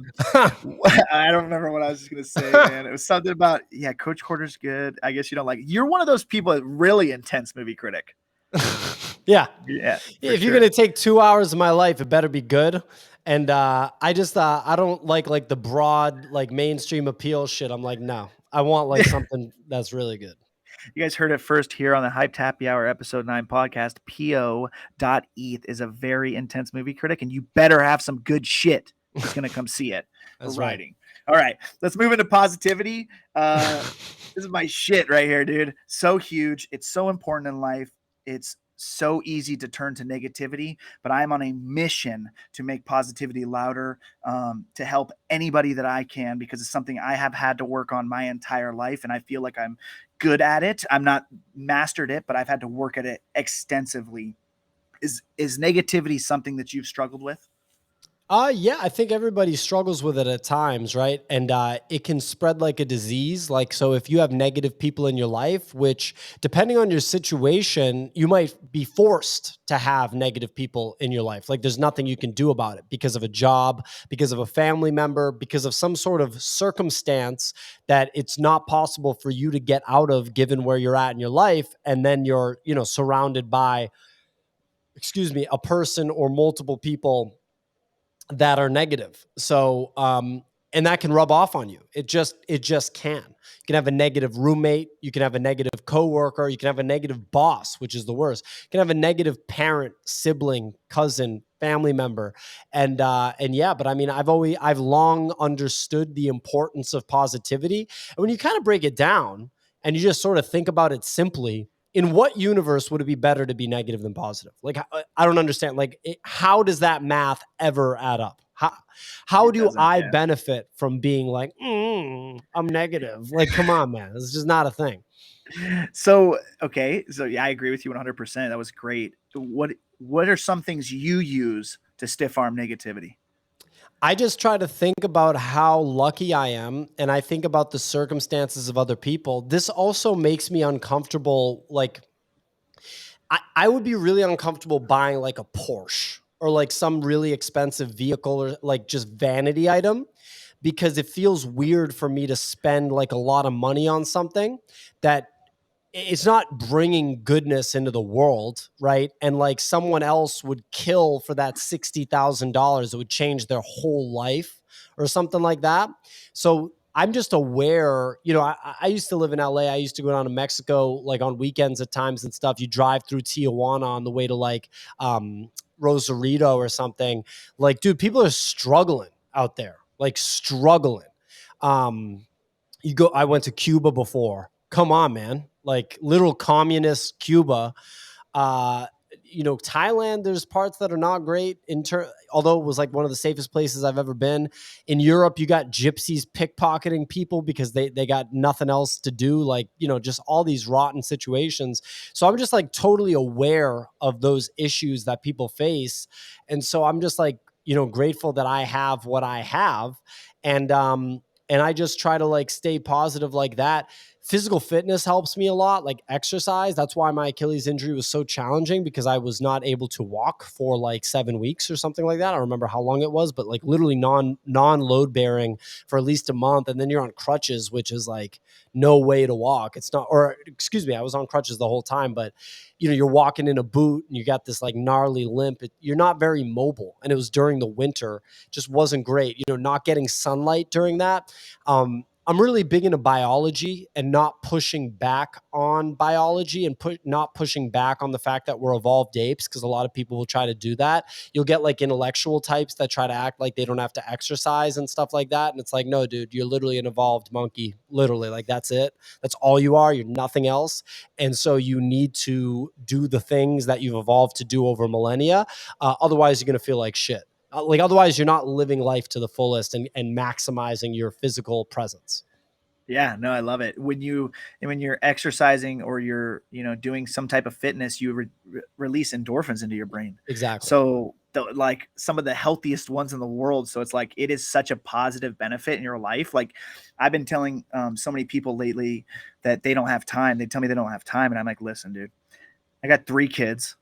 don't remember what I was gonna say, man. It was something about Coach Carter's good. I guess you don't like. You're one of those people that really intense movie critic. Yeah. If you're gonna take 2 hours of my life, it better be good. And I just I don't like the broad like mainstream appeal shit. I'm like, no, I want like something that's really good. You guys heard it first here on the Hyped Happy Hour episode 9 podcast. Pio.eth is a very intense movie critic, and you better have some good shit. He's gonna come see it. That's writing. All right, let's move into positivity. This is my shit right here, dude. So huge. It's so important in life. It's so easy to turn to negativity, but I'm on a mission to make positivity louder, to help anybody that I can, because it's something I have had to work on my entire life, and I feel like I'm good at it. I'm not mastered it, but I've had to work at it extensively. Is negativity something that you've struggled with? Yeah, I think everybody struggles with it at times, right? And it can spread like a disease. Like, so if you have negative people in your life, which depending on your situation, you might be forced to have negative people in your life. Like there's nothing you can do about it because of a job, because of a family member, because of some sort of circumstance that it's not possible for you to get out of given where you're at in your life. And then you're, surrounded by, a person or multiple people that are negative. So, and that can rub off on you. It just can. You can have a negative roommate. You can have a negative coworker. You can have a negative boss, which is the worst. You can have a negative parent, sibling, cousin, family member. And yeah, but I mean, I've long understood the importance of positivity. And when you kind of break it down and you just sort of think about it simply, in what universe would it be better to be negative than positive? Like, I don't understand. Like, how does that math ever add up? How do I benefit from being like, I'm negative? Like, come on, man. It's just not a thing. So, okay. So yeah, I agree with you 100%. That was great. What are some things you use to stiff arm negativity? I just try to think about how lucky I am, and I think about the circumstances of other people. This also makes me uncomfortable. Like, I would be really uncomfortable buying like a Porsche or like some really expensive vehicle or like just vanity item, because it feels weird for me to spend like a lot of money on something that it's not bringing goodness into the world, right? And like someone else would kill for that $60,000, it would change their whole life or something like that. So I'm just aware, I used to live in LA. I used to go down to Mexico, like on weekends at times and stuff. You drive through Tijuana on the way to like Rosarito or something. Like, dude, people are struggling out there, like struggling. I went to Cuba before. Come on, man. Like literal communist Cuba. Thailand, there's parts that are not great although it was like one of the safest places I've ever been. In Europe, you got gypsies pickpocketing people because they got nothing else to do. Like, just all these rotten situations. So I'm just like totally aware of those issues that people face. And so I'm just like, grateful that I have what I have. And I just try to like stay positive like that. Physical fitness helps me a lot, like exercise. That's why my Achilles injury was so challenging, because I was not able to walk for like 7 weeks or something like that. I don't remember how long it was, but like literally non-load bearing for at least a month. And then you're on crutches, which is like no way to walk. It's not, or excuse me, I was on crutches the whole time, but you know, you're walking in a boot and you got this like gnarly limp. You're not very mobile. And it was during the winter, just wasn't great. You know, not getting sunlight during that. I'm really big into biology and not pushing back on biology, and not pushing back on the fact that we're evolved apes, because a lot of people will try to do that. You'll get like intellectual types that try to act like they don't have to exercise and stuff like that. And it's like, no, dude, you're literally an evolved monkey. Literally, like that's it. That's all you are. You're nothing else. And so you need to do the things that you've evolved to do over millennia. Otherwise, you're going to feel like shit. Like otherwise you're not living life to the fullest and maximizing your physical presence. Yeah, no, I love it. When you're exercising or you're, doing some type of fitness, you release endorphins into your brain. Exactly. So like some of the healthiest ones in the world. So it's like, it is such a positive benefit in your life. Like I've been telling so many people lately that they don't have time. They tell me they don't have time. And I'm like, listen, dude, I got 3 kids.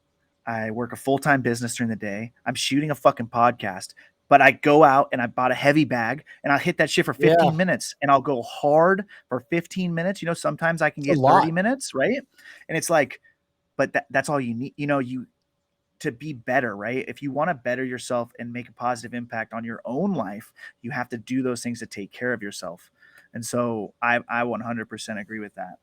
I work a full-time business during the day. I'm shooting a fucking podcast, but I go out and I bought a heavy bag and I'll hit that shit for 15 minutes and I'll go hard for 15 minutes. Sometimes I can get 30 minutes, right? And it's like, but that's all you need, to be better, right? If you want to better yourself and make a positive impact on your own life, you have to do those things to take care of yourself. And so I 100% agree with that.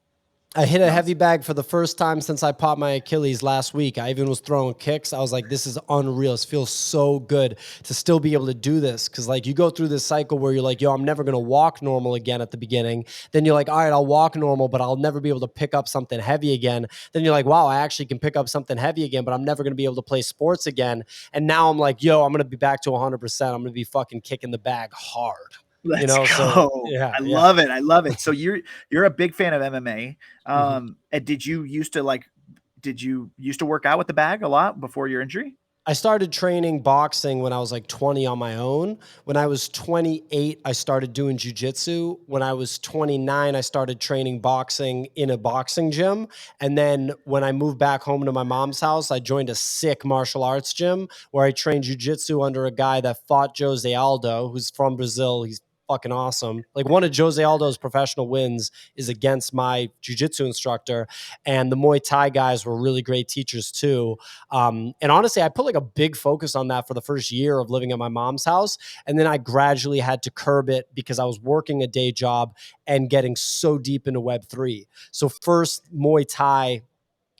I hit a heavy bag for the first time since I popped my Achilles last week. I even was throwing kicks. I was like, this is unreal. It feels so good to still be able to do this. Cause like you go through this cycle where you're like, yo, I'm never going to walk normal again at the beginning. Then you're like, all right, I'll walk normal, but I'll never be able to pick up something heavy again. Then you're like, wow, I actually can pick up something heavy again, but I'm never going to be able to play sports again. And now I'm like, yo, I'm going to be back to 100%. I'm going to be fucking kicking the bag hard. Let's go. So, yeah, I love it. I love it. So you're a big fan of MMA. And did you used to work out with the bag a lot before your injury? I started training boxing when I was like 20 on my own. When I was 28, I started doing jiu-jitsu. When I was 29, I started training boxing in a boxing gym. And then when I moved back home to my mom's house, I joined a sick martial arts gym where I trained jiu-jitsu under a guy that fought Jose Aldo, who's from Brazil. He's fucking awesome. Like one of Jose Aldo's professional wins is against my jiu-jitsu instructor, and the Muay Thai guys were really great teachers too. And honestly, I put like a big focus on that for the first year of living at my mom's house. And then I gradually had to curb it because I was working a day job and getting so deep into Web3. So first Muay Thai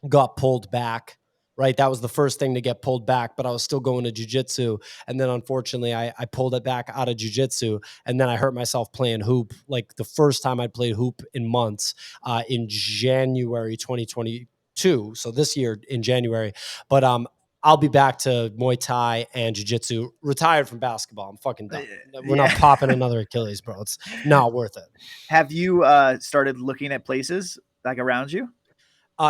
got pulled back. Right. That was the first thing to get pulled back, but I was still going to jiu-jitsu. And then unfortunately I pulled it back out of jiu-jitsu, and then I hurt myself playing hoop. Like the first time I'd played hoop in months, in January 2022. So this year in January, but, I'll be back to Muay Thai and jiu-jitsu, retired from basketball. I'm fucking done. We're not popping another Achilles, bro. It's not worth it. Have you started looking at places like around you?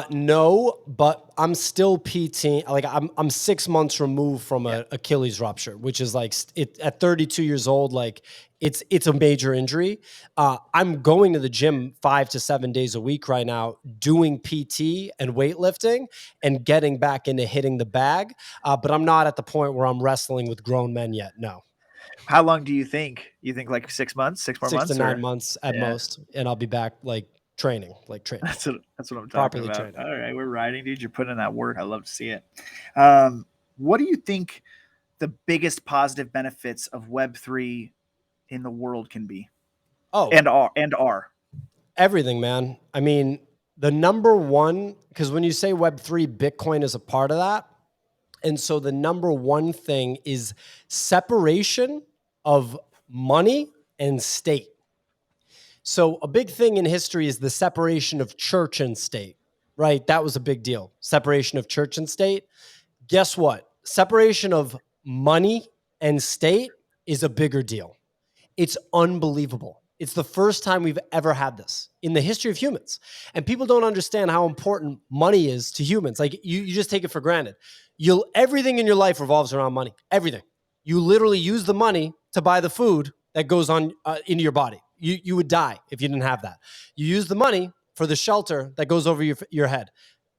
No, but I'm still PT. Like I'm 6 months removed from a Achilles rupture, which is like at 32 years old. Like it's a major injury. I'm going to the gym 5 to 7 days a week right now, doing PT and weightlifting and getting back into hitting the bag. But I'm not at the point where I'm wrestling with grown men yet. No. How long do you think? You think like 6 months, 6 more months? 6 to 9 months at most, and I'll be back training. That's what I'm talking about. Training. All right, we're riding, dude. You're putting in that work. I love to see it. What do you think the biggest positive benefits of Web3 in the world can be? And are everything, man. I mean, the number one, because when you say Web3, Bitcoin is a part of that. And so the number one thing is separation of money and state. So a big thing in history is the separation of church and state, right? That was a big deal. Separation of church and state. Guess what? Separation of money and state is a bigger deal. It's unbelievable. It's the first time we've ever had this in the history of humans. And people don't understand how important money is to humans. Like you just take it for granted. Everything in your life revolves around money. Everything. You literally use the money to buy the food that goes on into your body. You would die if you didn't have that. You use the money for the shelter that goes over your head.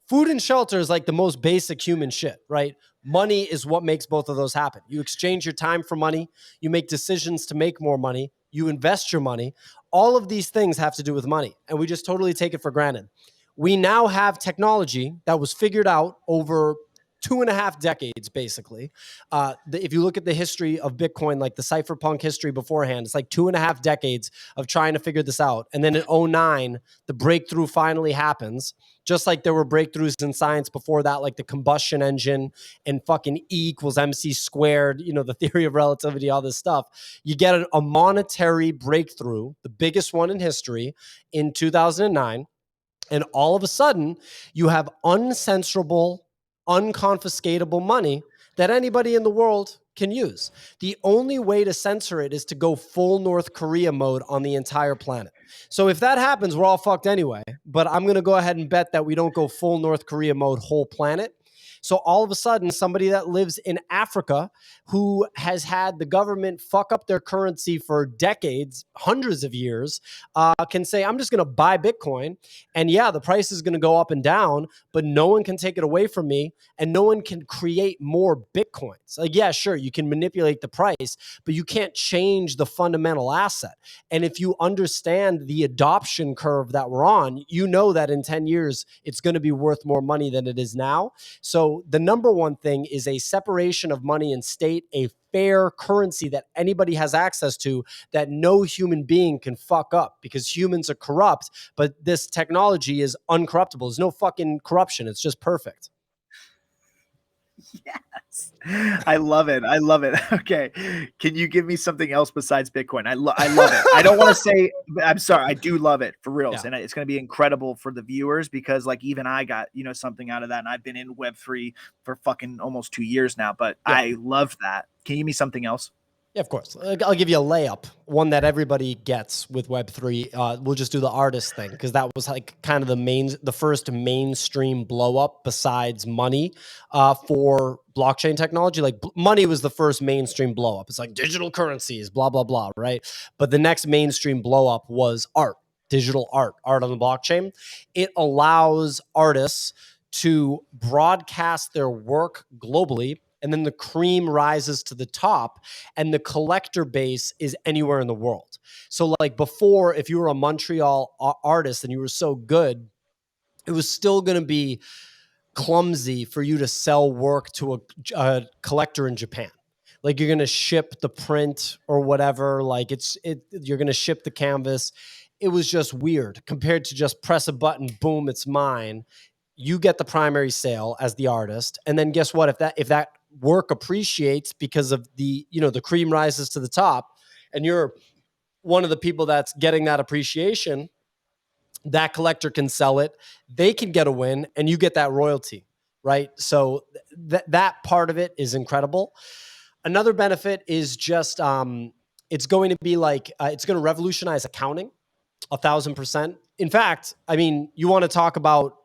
Food and shelter is like the most basic human shit, right? Money is what makes both of those happen. You exchange your time for money. You make decisions to make more money. You invest your money. All of these things have to do with money, and we just totally take it for granted. We now have technology that was figured out over 2.5 decades, basically. If you look at the history of Bitcoin, like the cypherpunk history beforehand, it's like 2.5 decades of trying to figure this out. And then in 2009, the breakthrough finally happens. Just like there were breakthroughs in science before that, like the combustion engine and fucking E equals MC squared, the theory of relativity, all this stuff. You get a monetary breakthrough, the biggest one in history, in 2009. And all of a sudden, you have uncensorable, unconfiscatable money that anybody in the world can use. The only way to censor it is to go full North Korea mode on the entire planet. So if that happens, we're all fucked anyway. But I'm going to go ahead and bet that we don't go full North Korea mode whole planet. So all of a sudden, somebody that lives in Africa who has had the government fuck up their currency for decades, hundreds of years, can say, I'm just going to buy Bitcoin. And yeah, the price is going to go up and down, but no one can take it away from me. And no one can create more Bitcoins. Like, yeah, sure, you can manipulate the price, but you can't change the fundamental asset. And if you understand the adoption curve that we're on, you know that in 10 years, it's going to be worth more money than it is now. So the number one thing is a separation of money and state, a fair currency that anybody has access to that no human being can fuck up, because humans are corrupt, but this technology is uncorruptible. There's no fucking corruption. It's just perfect. Yes. I love it. I love it. Okay. Can you give me something else besides Bitcoin? I love it. I don't want to say, but I'm sorry. I do love it for reals. Yeah. And it's going to be incredible for the viewers, because like even I got, something out of that. And I've been in Web3 for fucking almost 2 years now, but yeah. I love that. Can you give me something else? Yeah, of course. I'll give you a layup, one that everybody gets with Web3. We'll just do the artist thing, because that was like kind of the first mainstream blow up besides money for blockchain technology. Like money was the first mainstream blow up. It's like digital currencies, blah, blah, blah, right? But the next mainstream blow up was art, digital art on the blockchain. It allows artists to broadcast their work globally, and then the cream rises to the top, and the collector base is anywhere in the world. So like before, if you were a Montreal artist and you were so good, it was still going to be clumsy for you to sell work to a collector in Japan. Like you're going to ship the print or whatever, like you're going to ship the canvas. It was just weird compared to just press a button, boom, it's mine. You get the primary sale as the artist. And then guess what? If that work appreciates because of the cream rises to the top, and you're one of the people that's getting that appreciation, that collector can sell it. They can get a win, and you get that royalty, right? So that part of it is incredible. Another benefit is just it's going to be like it's going to revolutionize accounting 1,000%. In fact, I mean, you want to talk about,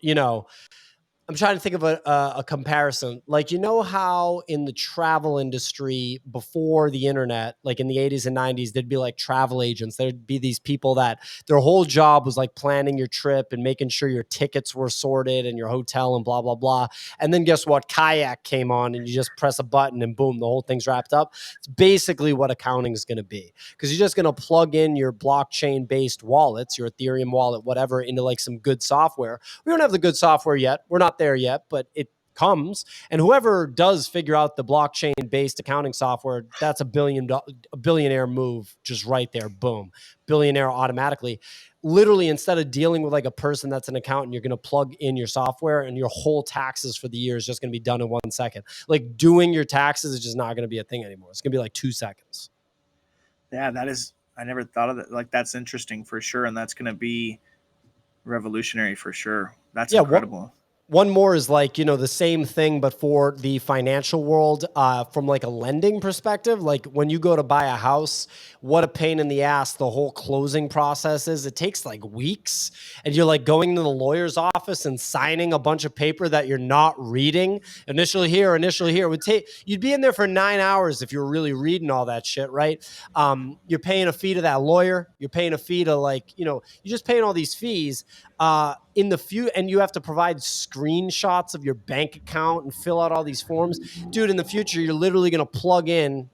I'm trying to think of a comparison. Like, how in the travel industry before the internet, like in the 80s and 90s, there'd be like travel agents. There'd be these people that their whole job was like planning your trip and making sure your tickets were sorted and your hotel and blah, blah, blah. And then guess what? Kayak came on and you just press a button and boom, the whole thing's wrapped up. It's basically what accounting is going to be, because you're just going to plug in your blockchain-based wallets, your Ethereum wallet, whatever, into like some good software. We don't have the good software yet. We're not there yet, but it comes. And whoever does figure out the blockchain-based accounting software, that's a billionaire move just right there. Boom. Billionaire automatically. Literally, instead of dealing with like a person that's an accountant, you're going to plug in your software and your whole taxes for the year is just going to be done in 1 second. Like doing your taxes is just not going to be a thing anymore. It's going to be like 2 seconds. Yeah, I never thought of it. Like, that's interesting for sure. And that's going to be revolutionary for sure. That's incredible. One more is like, the same thing, but for the financial world, from like a lending perspective. Like when you go to buy a house, what a pain in the ass the whole closing process is. It takes like weeks, and you're like going to the lawyer's office and signing a bunch of paper that you're not reading. Initially here. You'd be in there for 9 hours if you were really reading all that shit, right? You're paying a fee to that lawyer. You're paying a fee to you're just paying all these fees. In the few, and you have to provide screenshots of your bank account and fill out all these forms. Dude, in the future, you're literally going to plug in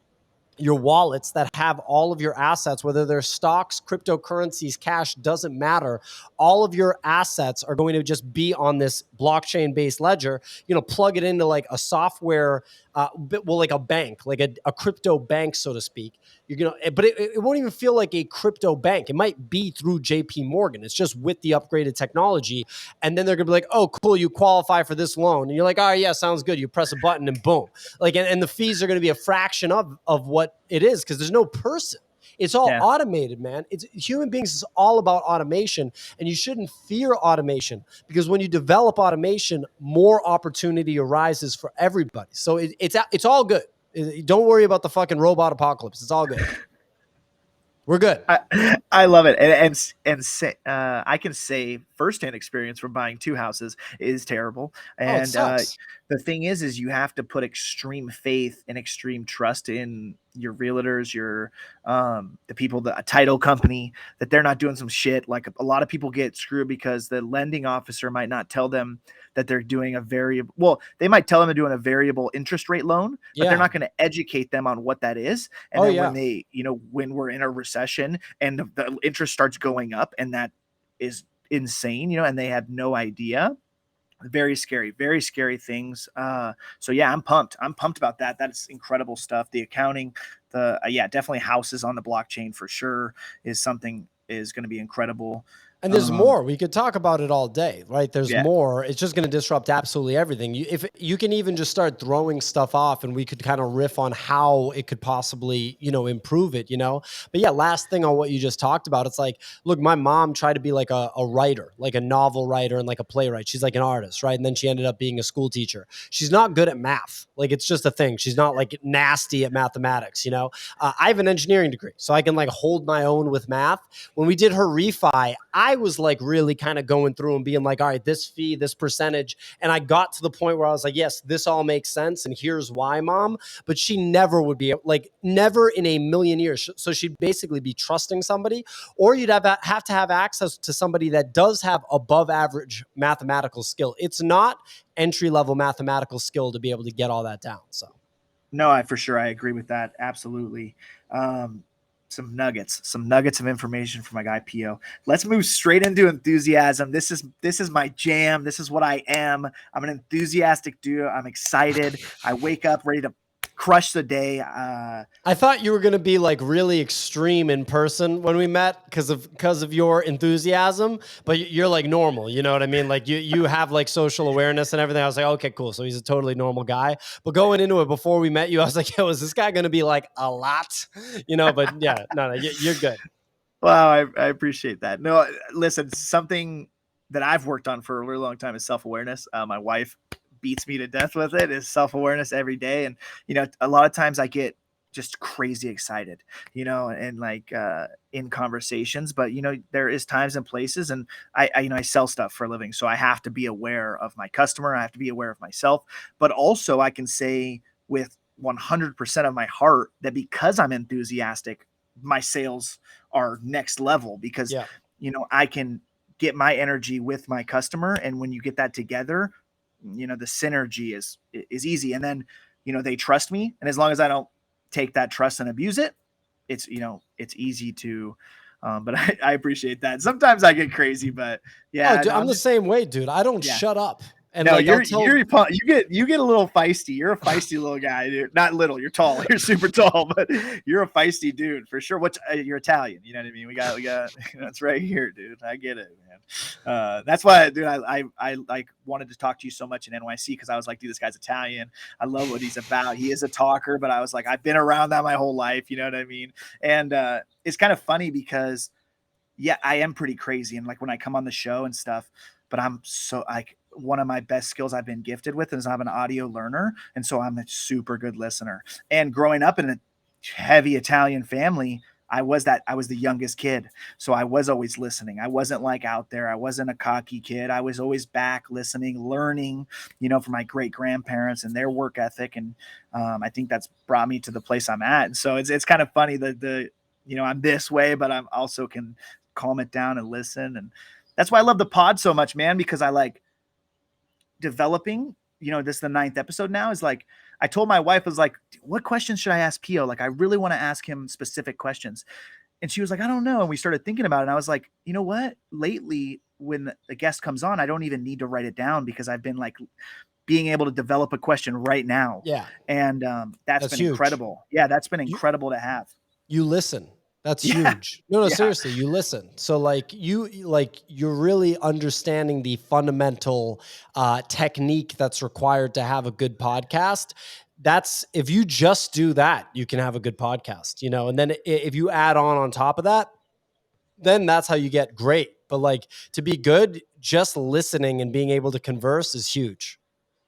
your wallets that have all of your assets, whether they're stocks, cryptocurrencies, cash, doesn't matter. All of your assets are going to just be on this blockchain based ledger. Plug it into like a software, like a bank, like a crypto bank, so to speak. But it won't even feel like a crypto bank. It might be through JP Morgan. It's just with the upgraded technology. And then they're going to be like, oh, cool, you qualify for this loan. And you're like, oh, yeah, sounds good. You press a button and boom. Like, and the fees are going to be a fraction of what it is, because there's no person. It's all automated, man. It's human beings is all about automation, and you shouldn't fear automation, because when you develop automation, more opportunity arises for everybody. So it's all good. Don't worry about the fucking robot apocalypse. It's all good. We're good. I love it, and I can say firsthand experience from buying 2 houses is terrible. And it sucks. the thing is you have to put extreme faith and extreme trust in your realtors, your the people, the a title company, that they're not doing some shit. Like a lot of people get screwed because the lending officer might not tell them that they're doing a variable. Well, they might tell them they're doing a variable interest rate loan, but they're not going to educate them on what that is. And then when they, when we're in a recession and the interest starts going up, and that is insane, and they have no idea. Very scary things. So yeah, I'm pumped about that. That's incredible stuff. The accounting, definitely houses on the blockchain for sure is something is going to be incredible. And there's more. We could talk about it all day, right? There's more. It's just going to disrupt absolutely everything. If you can even just start throwing stuff off, and we could kind of riff on how it could possibly, improve it, But yeah, last thing on what you just talked about, it's like, look, my mom tried to be like a writer, like a novel writer and like a playwright. She's like an artist, right? And then she ended up being a school teacher. She's not good at math. Like, it's just a thing. She's not like nasty at mathematics, I have an engineering degree, so I can like hold my own with math. When we did her refi, I was like really kind of going through and being like, all right, this fee, this percentage. And I got to the point where I was like, yes, this all makes sense. And here's why, mom. But she never would be like, never in a million years. So she'd basically be trusting somebody, or you'd have to have access to somebody that does have above average mathematical skill. It's not entry level mathematical skill to be able to get all that down. So. No, I agree with that. Absolutely. Some nuggets of information from my guy Pio. Let's move straight into enthusiasm. This is my jam. This is what I am. I'm an enthusiastic dude. I'm excited. I wake up ready to crush the day. I thought you were going to be like really extreme in person when we met because of your enthusiasm, but you're like normal. You know what I mean? Like you have like social awareness and everything. I was like, okay, cool. So he's a totally normal guy. But going into it before we met you, I was like, yo, is this guy going to be like a lot? But yeah, no, you're good. Wow, I appreciate that. No, listen, something that I've worked on for a really long time is self-awareness. My wife beats me to death with it, is self-awareness every day. And, a lot of times I get just crazy excited, and like in conversations, but, there is times and places, and I sell stuff for a living. So I have to be aware of my customer. I have to be aware of myself, but also I can say with 100% of my heart that because I'm enthusiastic, my sales are next level, because, I can get my energy with my customer. And when you get that together, the synergy is easy. And then, they trust me. And as long as I don't take that trust and abuse it, it's, it's easy to, but I appreciate that. Sometimes I get crazy, but yeah, dude, I'm the same way, dude. I don't shut up. And no, like, you get a little feisty. You're a feisty little guy, dude. Not little. You're tall. You're super tall, but you're a feisty dude for sure. You're Italian. You know what I mean? We got. That's right here, dude. I get it, man. That's why, dude. I like wanted to talk to you so much in NYC, because I was like, dude, this guy's Italian. I love what he's about. He is a talker, but I was like, I've been around that my whole life. You know what I mean? And it's kind of funny because, yeah, I am pretty crazy, and like when I come on the show and stuff, but I'm so like. One of my best skills I've been gifted with is I'm an audio learner. And so I'm a super good listener. And growing up in a heavy Italian family, I was the youngest kid. So I was always listening. I wasn't like out there. I wasn't a cocky kid. I was always back listening, learning, from my great grandparents and their work ethic. And I think that's brought me to the place I'm at. And so it's kind of funny that I'm this way, but I'm also can calm it down and listen. And That's why I love the pod so much, man, because I like developing, this is the 9th episode now, is like, I told my wife, I was like, what questions should I ask Pio? Like, I really want to ask him specific questions. And she was like, I don't know. And we started thinking about it. And I was like, you know what? Lately, when the guest comes on, I don't even need to write it down because I've been like being able to develop a question right now. Yeah. And that's been huge. incredible. Yeah, that's been incredible to have. You listen. That's huge. No, seriously, you listen. So you're really understanding the fundamental technique that's required to have a good podcast. That's, if you just do that, you can have a good podcast, and then if you add on top of that, then that's how you get great. But like, to be good, just listening and being able to converse is huge.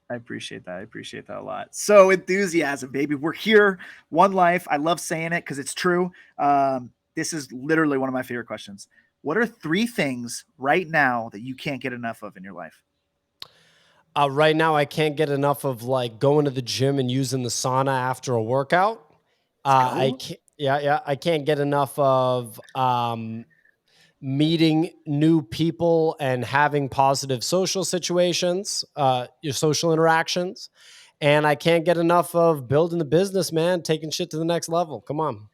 I appreciate that. I appreciate that a lot. So enthusiasm, baby. We're here. One life. I love saying it because it's true. This is literally one of my favorite questions. What are 3 things right now that you can't get enough of in your life? Right now, I can't get enough of like going to the gym and using the sauna after a workout. I can't. Yeah. I can't get enough of meeting new people and having positive social situations, your social interactions. And I can't get enough of building the business, man, taking shit to the next level. Come on.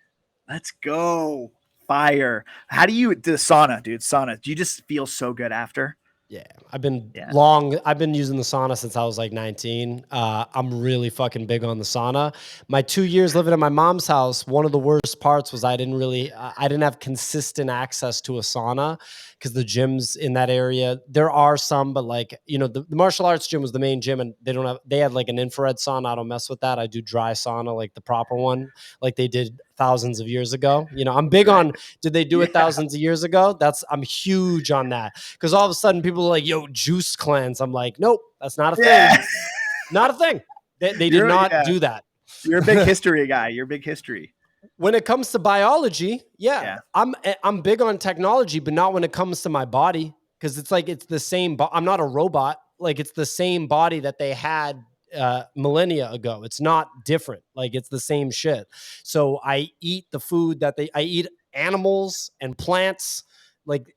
Let's go. Fire. How do you, the sauna, dude, sauna, do you just feel so good after? Yeah, I've been using the sauna since I was like 19. I'm really fucking big on the sauna. My 2 years living at my mom's house, one of the worst parts was I didn't have consistent access to a sauna because the gyms in that area, there are some, but like, the martial arts gym was the main gym and they had like an infrared sauna. I don't mess with that. I do dry sauna, like the proper one, like they did thousands of years ago. I'm big on, did they do it thousands of years ago? I'm huge on that. Because all of a sudden people are like, yo, juice cleanse. I'm like, nope, that's not a thing. Not a thing. They did not do that. You're a big history guy. You're big history. When it comes to biology, I'm big on technology, but not when it comes to my body. Because it's like, it's the same. I'm not a robot. Like, it's the same body that they had millennia ago. It's not different. Like, it's the same shit. So I eat the food I eat animals and plants. Like,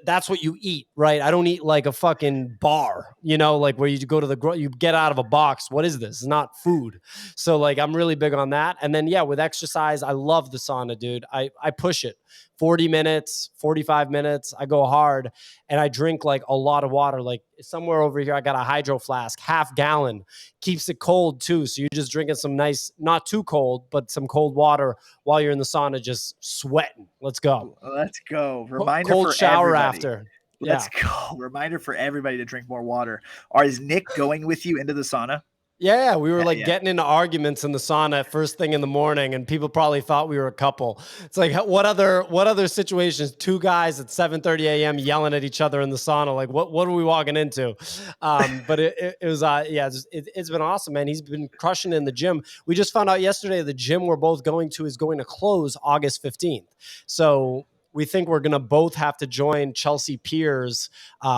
that's what you eat, right? I don't eat like a fucking bar, like where you go to you get out of a box. What is this? It's not food. So like, I'm really big on that. And then, with exercise, I love the sauna, dude. I push it 40 minutes, 45 minutes. I go hard and I drink like a lot of water. Like somewhere over here, I got a hydro flask, half gallon, keeps it cold too. So you're just drinking some nice, not too cold, but some cold water while you're in the sauna, just sweating. Let's go. Let's go. Reminder cold for shower everybody. after. Let's go. Reminder for everybody to drink more water. Is Nick going with you into the sauna? Yeah, we were getting into arguments in the sauna first thing in the morning, and people probably thought we were a couple. It's like, what other situations? 2 guys at 7:30 a.m. yelling at each other in the sauna. Like, what are we walking into? But it was it's been awesome, man. He's been crushing it in the gym. We just found out yesterday the gym we're both going to is going to close August 15th. So we think we're going to both have to join Chelsea Piers,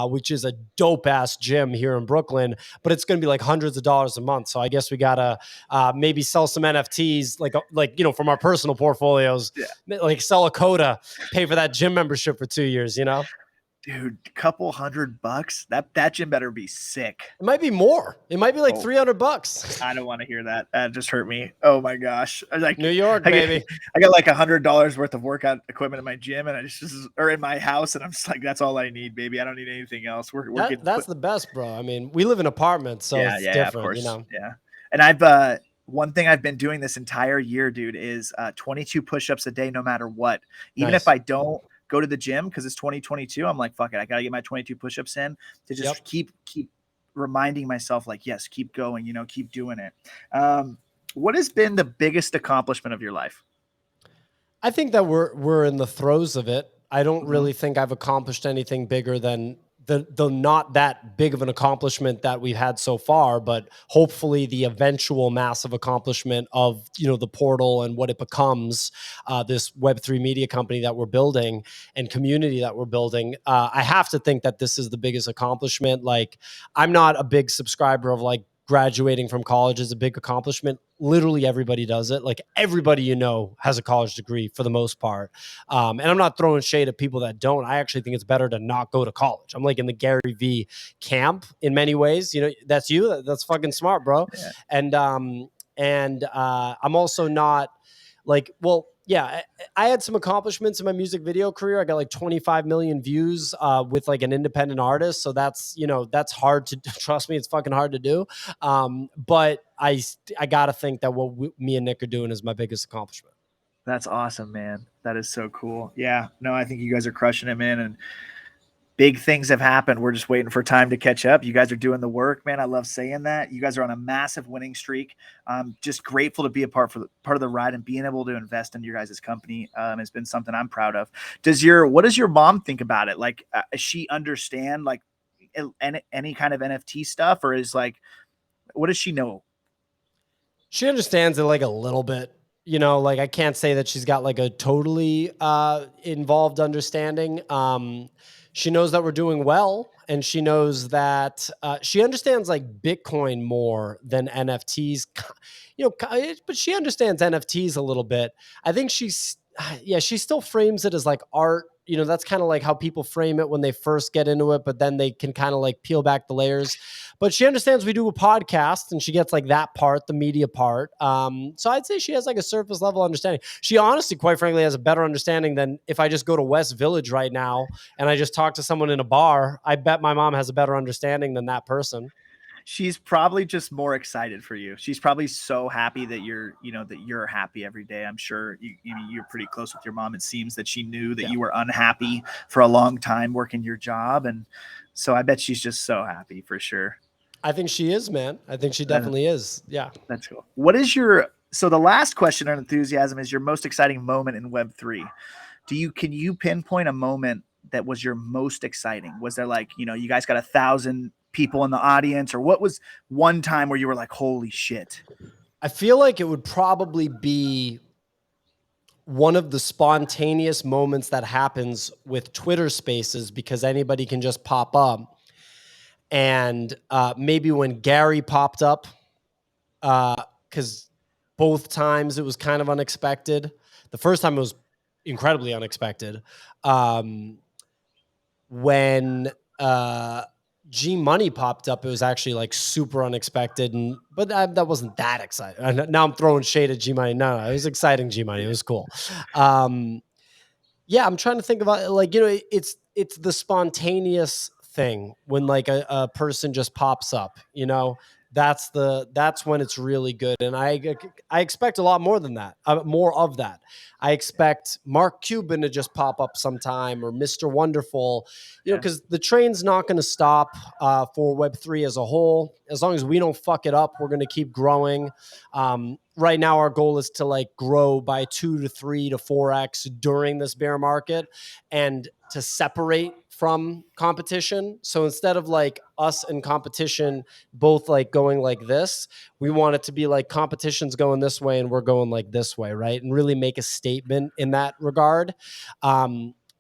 which is a dope ass gym here in Brooklyn, but it's going to be like hundreds of dollars a month. So I guess we got to maybe sell some NFTs, from our personal portfolios, like sell a coda, pay for that gym membership for 2 years, Dude, couple $100. That gym better be sick. It might be more. It might be like $300. I don't want to hear that. That just hurt me. Oh my gosh. Like New York, baby. I got like $100 worth of workout equipment in my gym and or in my house. And I'm just like, that's all I need, baby. I don't need anything else. That's the best, bro. I mean, we live in apartments, so it's different, of course. Yeah. And I've, one thing I've been doing this entire year, dude, is 22 push-ups a day, no matter what. Even if I don't go to the gym because it's 2022, I'm like, fuck it, I gotta get my 22 push-ups in to just keep reminding myself, like, yes, keep going, keep doing it. What has been the biggest accomplishment of your life? I think that we're in the throes of it. I don't really think I've accomplished anything bigger than the not that big of an accomplishment that we've had so far, but hopefully the eventual massive accomplishment of, the portal and what it becomes, this Web3 media company that we're building and community that we're building. I have to think that this is the biggest accomplishment. Like, I'm not a big subscriber of like graduating from college is a big accomplishment. Literally everybody does it. Like everybody you know has a college degree for the most part. And I'm not throwing shade at people that don't. I actually think it's better to not go to college. I'm like in the Gary V camp in many ways. You know, that's you. That's fucking smart, bro. Yeah. And I'm also not like, well, yeah, I had some accomplishments in my music video career. I got like 25 million views with like an independent artist. So that's, you know, that's hard to trust me. It's fucking hard to do. But I got to think that what me and Nick are doing is my biggest accomplishment. That's awesome, man. That is so cool. Yeah, no, I think you guys are crushing it, man. And big things have happened. We're just waiting for time to catch up. You guys are doing the work, man. I love saying that. You guys are on a massive winning streak. Just grateful to be a part of the ride, and being able to invest in your guys' company has been something I'm proud of. What does your mom think about it? Like, does she understand like any kind of NFT stuff, or is like, what does she know? She understands it like a little bit. You know, like I can't say that she's got like a totally involved understanding. She knows that we're doing well, and she knows that she understands like Bitcoin more than NFTs. You know, but she understands NFTs a little bit. I think she still frames it as like art. You know, that's kind of like how people frame it when they first get into it, but then they can kind of like peel back the layers. But she understands we do a podcast, and she gets like that part, the media part. So I'd say she has like a surface level understanding. She honestly, quite frankly, has a better understanding than if I just go to West Village right now and I just talk to someone in a bar. I bet my mom has a better understanding than that person. She's probably just more excited for you. She's probably so happy that you're happy every day. I'm sure you're pretty close with your mom. It seems that she knew that you were unhappy for a long time working your job. And so I bet she's just so happy for sure. I think she is, man. I think she definitely is. Yeah. That's cool. So the last question on enthusiasm is your most exciting moment in Web3. Can you pinpoint a moment that was your most exciting? Was there like, you guys got 1,000 people in the audience, or what was one time where you were like, holy shit? I feel like it would probably be one of the spontaneous moments that happens with Twitter Spaces, because anybody can just pop up. And maybe when Gary popped up, because both times it was kind of unexpected. The first time it was incredibly unexpected. When G Money popped up, it was actually like super unexpected, but that wasn't that exciting. Now I'm throwing shade at G Money. No, it was exciting. G Money, it was cool. Yeah, I'm trying to think about like, it's the spontaneous thing when like a person just pops up. That's when it's really good, and I expect a lot more than that, more of that. I expect Mark Cuban to just pop up sometime, or Mr. Wonderful, because the train's not going to stop for Web3 as a whole. As long as we don't fuck it up, we're going to keep growing. Right now, our goal is to like grow by 2 to 3 to 4x during this bear market, and to separate from competition. So instead of like us and competition both like going like this, we want it to be like competition's going this way and we're going like this way, right? And really make a statement in that regard.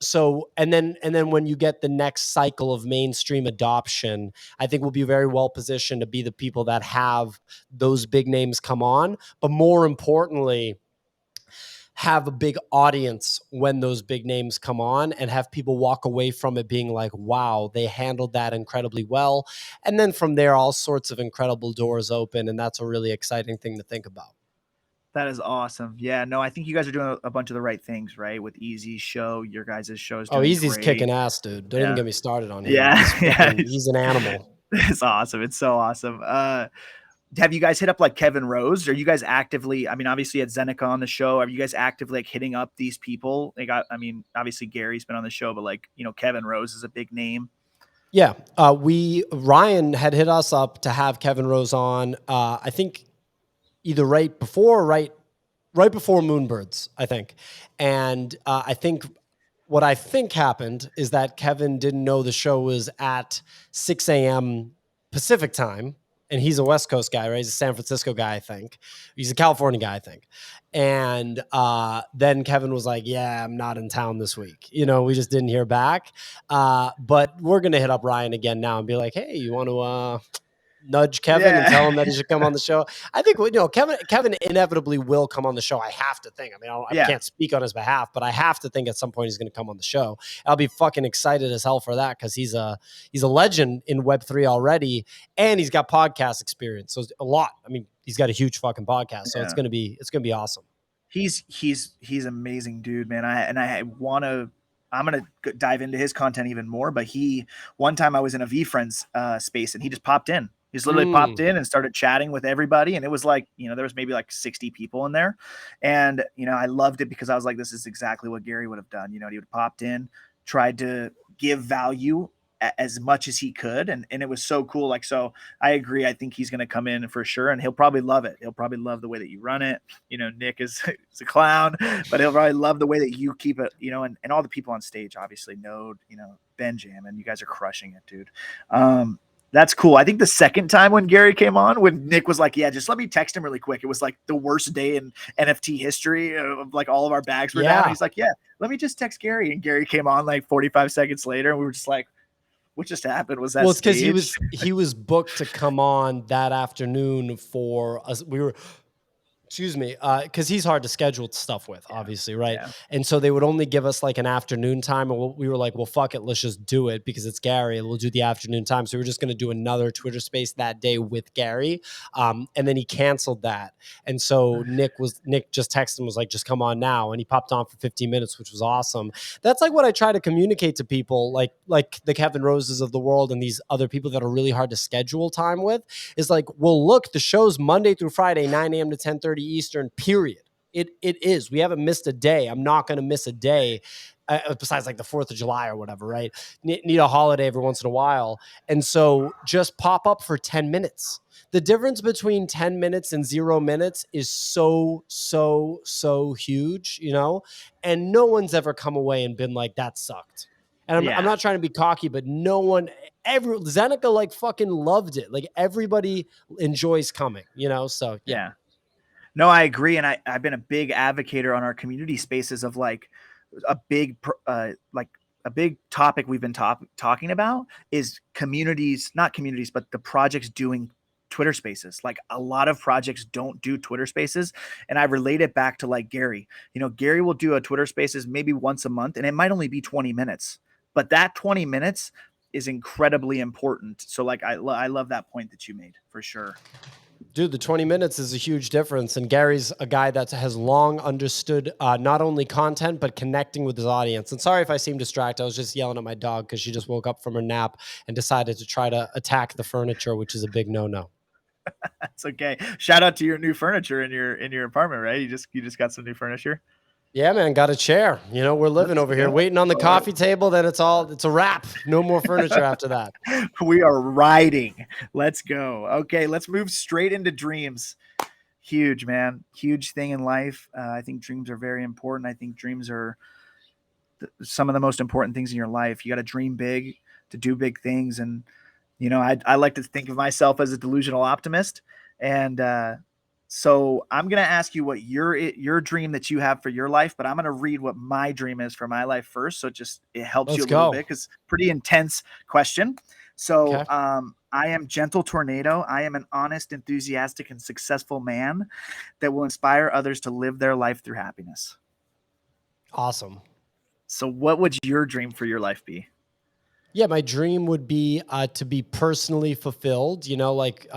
So and then when you get the next cycle of mainstream adoption, I think we'll be very well positioned to be the people that have those big names come on, but more importantly, have a big audience when those big names come on, and have people walk away from it being like, wow, they handled that incredibly well. And then from there, all sorts of incredible doors open. And that's a really exciting thing to think about. That is awesome. Yeah, no, I think you guys are doing a bunch of the right things, right? With Easy's show, your guys' show is doing Easy's great. kicking ass, dude. Don't even get me started on him. Yeah, He's an animal. It's awesome. It's so awesome. Have you guys hit up like Kevin Rose? Are you guys actively, obviously at Zeneca on the show, are you guys actively like hitting up these people? Obviously Gary's been on the show, but like, Kevin Rose is a big name. Yeah. Ryan had hit us up to have Kevin Rose on, I think either right before Moonbirds, I think. And what I think happened is that Kevin didn't know the show was at 6 a.m. Pacific time. And he's a West Coast guy, right? He's a San Francisco guy, I think. He's a California guy, I think. And then Kevin was like, yeah, I'm not in town this week. We just didn't hear back. But we're going to hit up Ryan again now and be like, hey, you want to nudge Kevin and tell him that he should come on the show. I think, Kevin inevitably will come on the show. I have to think. I mean, I can't speak on his behalf, but I have to think at some point he's going to come on the show. I'll be fucking excited as hell for that, because he's a legend in Web3 already, and he's got podcast experience. So a lot. I mean, he's got a huge fucking podcast, so it's gonna be awesome. He's amazing, dude, man. I'm gonna dive into his content even more. But one time I was in a VFriends space, and he just popped in. He just literally popped in and started chatting with everybody, and it was like, there was maybe like 60 people in there, and I loved it because I was like, this is exactly what Gary would have done. He would have popped in, tried to give value as much as he could, and it was so cool. Like, so I agree. I think he's going to come in for sure, and he'll probably love it. He'll probably love the way that you run it. Nick is a clown, but he'll probably love the way that you keep it, and all the people on stage, obviously, Node, Benjamin, you guys are crushing it, dude. That's cool. I think the second time when Gary came on, when Nick was like, yeah, just let me text him really quick. It was like the worst day in NFT history of like all of our bags were down. He's like, yeah, let me just text Gary. And Gary came on like 45 seconds later, and we were just like, what just happened? Was that? Well, it's because he was booked to come on that afternoon for us. Because he's hard to schedule stuff with, obviously, right? Yeah. And so they would only give us like an afternoon time, and we were like, well, fuck it, let's just do it because it's Gary, and we'll do the afternoon time. So we were just going to do another Twitter space that day with Gary, and then he canceled that. And so Nick just texted him, was like, just come on now, and he popped on for 15 minutes, which was awesome. That's like what I try to communicate to people, like the Kevin Roses of the world and these other people that are really hard to schedule time with, is like, well, look, the show's Monday through Friday, 9 a.m. to 10:30 Eastern, period. It is. We haven't missed a day. I'm not going to miss a day besides like the 4th of July or whatever, right? Need a holiday every once in a while. And so just pop up for 10 minutes. The difference between 10 minutes and 0 minutes is so huge, and no one's ever come away and been like, that sucked. And I'm not trying to be cocky, but Zeneca like fucking loved it. Like everybody enjoys coming, so yeah. No, I agree. And I've been a big advocate on our community spaces of like a big topic we've been talking about is not communities, but the projects doing Twitter spaces. Like a lot of projects don't do Twitter spaces. And I relate it back to like Gary. Gary will do a Twitter spaces maybe once a month, and it might only be 20 minutes. But that 20 minutes is incredibly important. So like, I love that point that you made for sure. Dude, the 20 minutes is a huge difference. And Gary's a guy that has long understood not only content, but connecting with his audience. And sorry if I seem distracted. I was just yelling at my dog because she just woke up from her nap and decided to try to attack the furniture, which is a big no-no. That's okay. Shout out to your new furniture in your apartment, right? You just got some new furniture. Yeah, man, got a chair. We're living over here, waiting on the coffee table. Then it's a wrap. No more furniture after that. We are riding. Let's go. Okay, let's move straight into dreams. Huge, man. Huge thing in life. I think dreams are very important. I think dreams are some of the most important things in your life. You got to dream big to do big things. And, I like to think of myself as a delusional optimist. And, so I'm going to ask you what your dream that you have for your life, but I'm going to read what my dream is for my life first. So it helps you a little bit, because pretty intense question. So okay. I am gentle tornado. I am an honest, enthusiastic, and successful man that will inspire others to live their life through happiness. Awesome. So what would your dream for your life be? Yeah, my dream would be to be personally fulfilled, like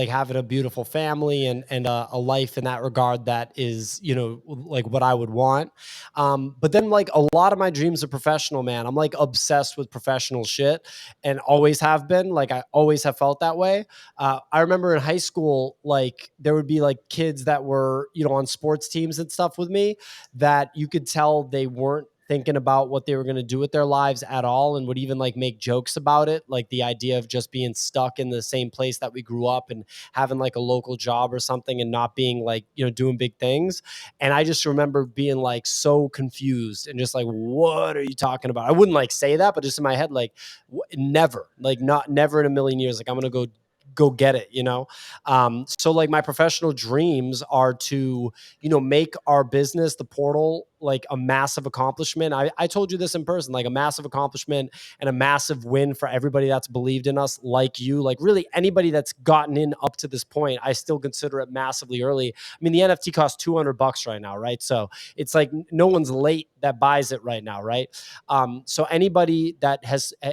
having a beautiful family and a life in that regard that is, like what I would want. But then like a lot of my dreams are professional, man. I'm like obsessed with professional shit and always have been. Like I always have felt that way. I remember in high school, like there would be like kids that were, on sports teams and stuff with me that you could tell they weren't thinking about what they were going to do with their lives at all, and would even like make jokes about it. Like the idea of just being stuck in the same place that we grew up and having like a local job or something and not being like, doing big things. And I just remember being like so confused and just like, what are you talking about? I wouldn't like say that, but just in my head, like never in a million years. Like I'm going to go get it, So like my professional dreams are to, make our business, the portal, like a massive accomplishment. I told you this in person, like a massive accomplishment and a massive win for everybody that's believed in us, like you, like really anybody that's gotten in up to this point. I still consider it massively early. I mean, the NFT costs $200 right now, right? So it's like no one's late that buys it right now, right? So anybody that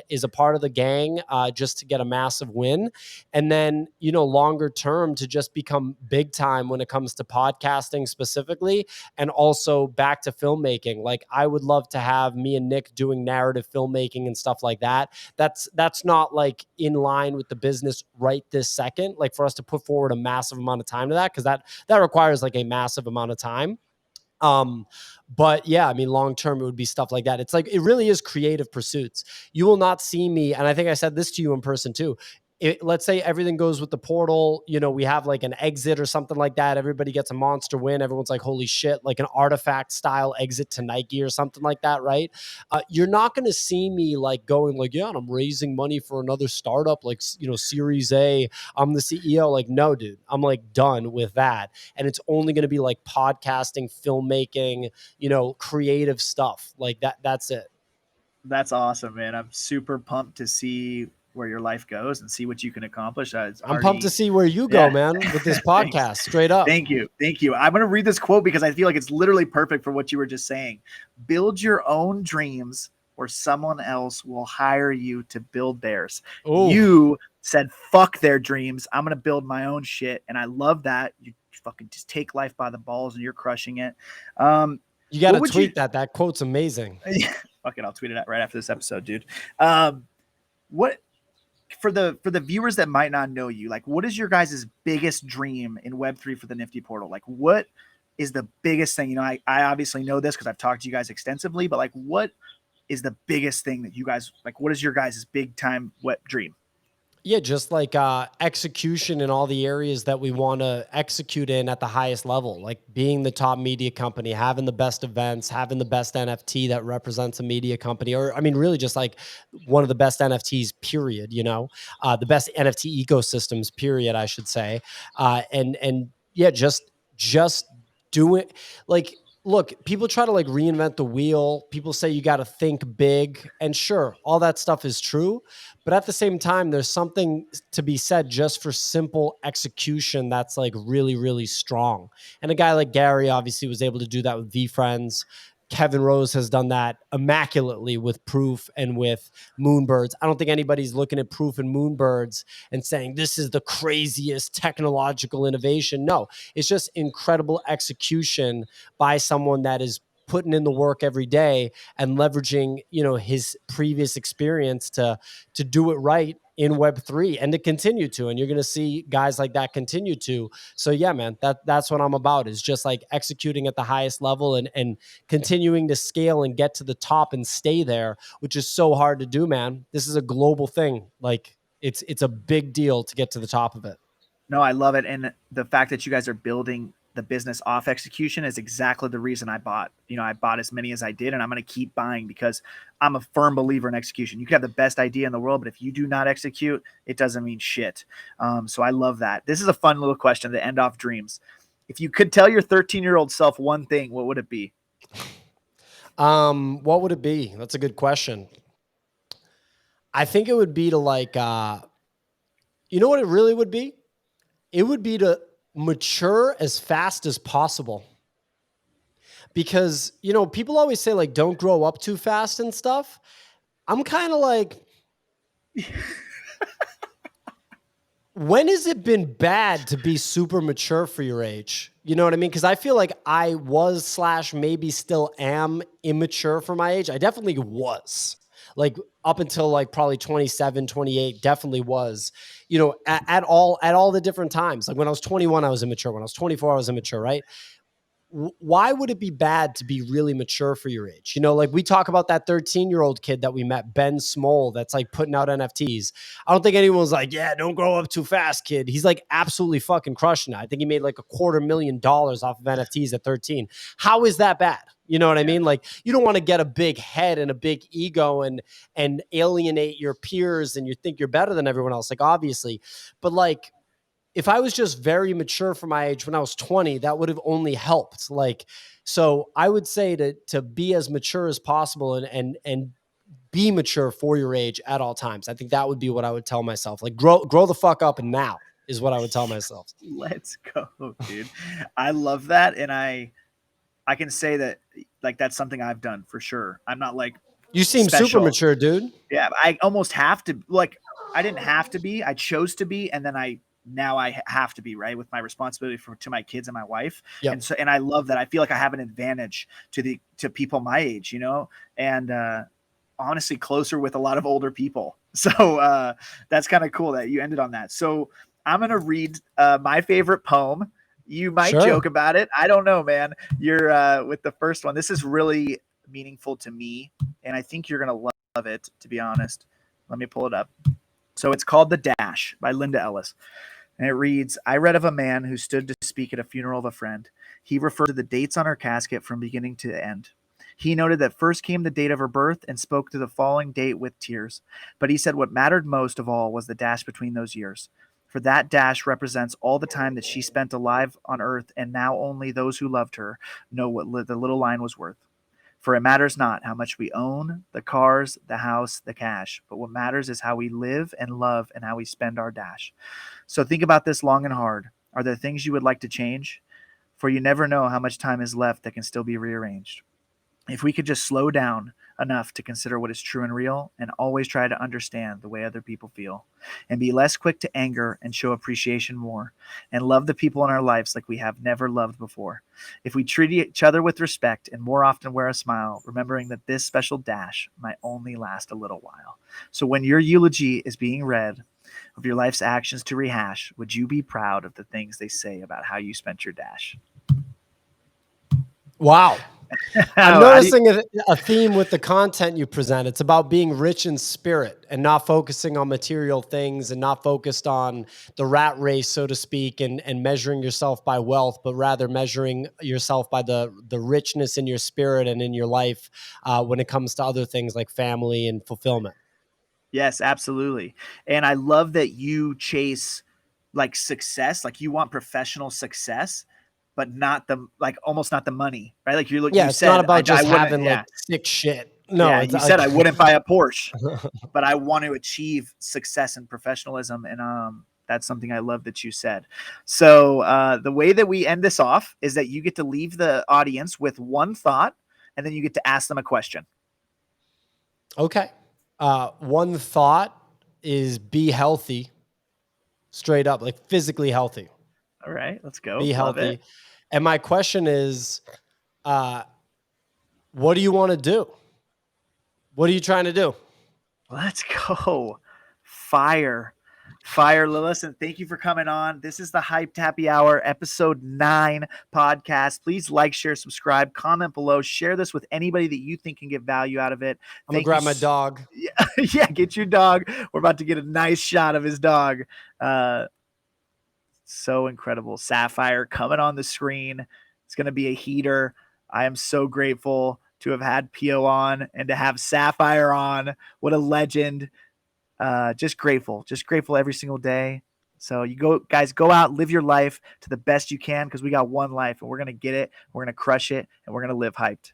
is a part of the gang, just to get a massive win, and then, you know, longer term to just become big time when it comes to podcasting specifically, and also back to filmmaking. Like I would love to have me and Nick doing narrative filmmaking and stuff like that. That's not like in line with the business right this second, like for us to put forward a massive amount of time to that, because that requires like a massive amount of time. But yeah, I mean, long term, it would be stuff like that. It's like, it really is creative pursuits. You will not see me. And I think I said this to you in person too. Let's say everything goes with the portal, you know, we have like an exit or something like that. Everybody gets a monster win. Everyone's like, holy shit, like an artifact style exit to Nike or something like that. Right. You're not going to see me like going like, yeah, and I'm raising money for another startup, like, you know, Series A, I'm the CEO. Like, no, dude, I'm like done with that. And it's only going to be like podcasting, filmmaking, you know, creative stuff like that. That's it. That's awesome, man. I'm super pumped to see where your life goes and see what you can accomplish. It's I'm pumped to see where you go, yeah. man, with this Thanks. podcast. Straight up. Thank you. Thank you. I'm going to read this quote because I feel like it's literally perfect for what you were just saying. Build your own dreams or someone else will hire you to build theirs. Ooh. You said, fuck their dreams. I'm going to build my own shit. And I love that. You fucking just take life by the balls and you're crushing it. You got to tweet that. That quote's amazing. Fuck it. I'll tweet it out right after this episode, dude. What for the viewers that might not know you, like what is your guys' biggest dream in Web3 for the Nifty Portal? Like what is the biggest thing? You know, I obviously know this because I've talked to you guys extensively, but like what is the biggest thing that you guys like? What is your guys' big time web dream? Yeah, just like execution in all the areas that we want to execute in at the highest level, like being the top media company, having the best events, having the best NFT that represents a media company, or I mean, really just like one of the best NFTs, period, you know, the best NFT ecosystems, period, I should say. And yeah, just do it. Like, look, people try to like reinvent the wheel. People say you got to think big, and sure, all that stuff is true. But at the same time, there's something to be said just for simple execution that's like really, really strong. And a guy like Gary obviously was able to do that with VFriends. Kevin Rose has done that immaculately with Proof and with Moonbirds. I don't think anybody's looking at Proof and Moonbirds and saying this is the craziest technological innovation. No, it's just incredible execution by someone that is putting in the work every day and leveraging, you know, his previous experience to do it right in Web3 and to continue to. And you're going to see guys like that continue to. So yeah, man, that's what I'm about, is just like executing at the highest level and continuing to scale and get to the top and stay there, which is so hard to do, man. This is a global thing. Like it's a big deal to get to the top of it. No, I love it. And the fact that you guys are building the business off execution is exactly the reason I bought. You know, I bought as many as I did, and I'm going to keep buying because I'm a firm believer in execution. You can have the best idea in the world, but if you do not execute, it doesn't mean shit. So I love that. This is a fun little question to end off dreams. If you could tell your 13-year-old self one thing, what would it be? What would it be? That's a good question. I think it would be to like, you know what it really would be? It would be to mature as fast as possible. Because, you know, people always say like, don't grow up too fast and stuff. I'm kind of like, when has it been bad to be super mature for your age? You know what I mean? Because I feel like I was / maybe still am immature for my age. I definitely was. Like up until like probably 27, 28, definitely was, you know, at all the different times. Like when I was 21, I was immature. When I was 24, I was immature, right? Why would it be bad to be really mature for your age? You know, like we talk about that 13-year-old kid that we met, Ben Small, that's like putting out NFTs. I don't think anyone's like, yeah, don't grow up too fast, kid. He's like absolutely fucking crushing it. I think he made like $250,000 off of NFTs at 13. How is that bad? You know what I mean? Like you don't want to get a big head and a big ego and alienate your peers and you think you're better than everyone else. Like obviously, but like, if I was just very mature for my age when I was 20, that would have only helped. Like, so I would say to be as mature as possible and be mature for your age at all times. I think that would be what I would tell myself. Like grow the fuck up, and now is what I would tell myself. Let's go, dude. I love that. And I can say that like that's something I've done for sure. I'm not like You seem super special. mature, dude. Yeah, I almost have to, like, I didn't have to be, I chose to be, and then now I have to be, right, with my responsibility to my kids and my wife. Yep. And so, and I love that. I feel like I have an advantage to people my age, you know, and honestly closer with a lot of older people. So that's kind of cool that you ended on that. So I'm going to read my favorite poem. You might joke about it. I don't know, man. You're with the first one. This is really meaningful to me, and I think you're going to love it, to be honest. Let me pull it up. So it's called The Dash by Linda Ellis. And it reads, I read of a man who stood to speak at a funeral of a friend. He referred to the dates on her casket from beginning to end. He noted that first came the date of her birth and spoke to the following date with tears. But he said what mattered most of all was the dash between those years. For that dash represents all the time that she spent alive on earth, and now only those who loved her know what the little line was worth. For it matters not how much we own, the cars, the house, the cash, but what matters is how we live and love and how we spend our dash. So think about this long and hard. Are there things you would like to change? For you never know how much time is left that can still be rearranged. If we could just slow down enough to consider what is true and real, and always try to understand the way other people feel, and be less quick to anger and show appreciation more, and love the people in our lives like we have never loved before. If we treat each other with respect and more often wear a smile, remembering that this special dash might only last a little while. So when your eulogy is being read of your life's actions to rehash, would you be proud of the things they say about how you spent your dash? Wow. I'm noticing a theme with the content you present. It's about being rich in spirit and not focusing on material things and not focused on the rat race, so to speak, and measuring yourself by wealth, but rather measuring yourself by the richness in your spirit and in your life when it comes to other things like family and fulfillment. Yes, absolutely. And I love that you chase like success, like you want professional success, but not the, like, almost not the money, right? Like you It's said, not about just having yeah. like sick shit. No, Yeah, it's you like, said I wouldn't buy a Porsche, but I want to achieve success and professionalism. And that's something I love that you said. So the way that we end this off is that you get to leave the audience with one thought, and then you get to ask them a question. Okay. One thought is be healthy, straight up, like physically healthy. All right, let's go. Be Love healthy. it. And my question is, what do you want to do? What are you trying to do? Let's go. Fire. Listen, thank you for coming on. This is the Hyped Happy Hour, episode 9 podcast. Please like, share, subscribe, comment below, share this with anybody that you think can get value out of it. I'm going to grab my dog. Yeah, get your dog. We're about to get a nice shot of his dog. So incredible. Sapphire coming on the screen. It's going to be a heater. I am so grateful to have had Pio on and to have Sapphire on. What a legend. Just grateful every single day. So you guys, go out, live your life to the best you can, because we got one life and we're going to get it. We're going to crush it, and we're going to live hyped.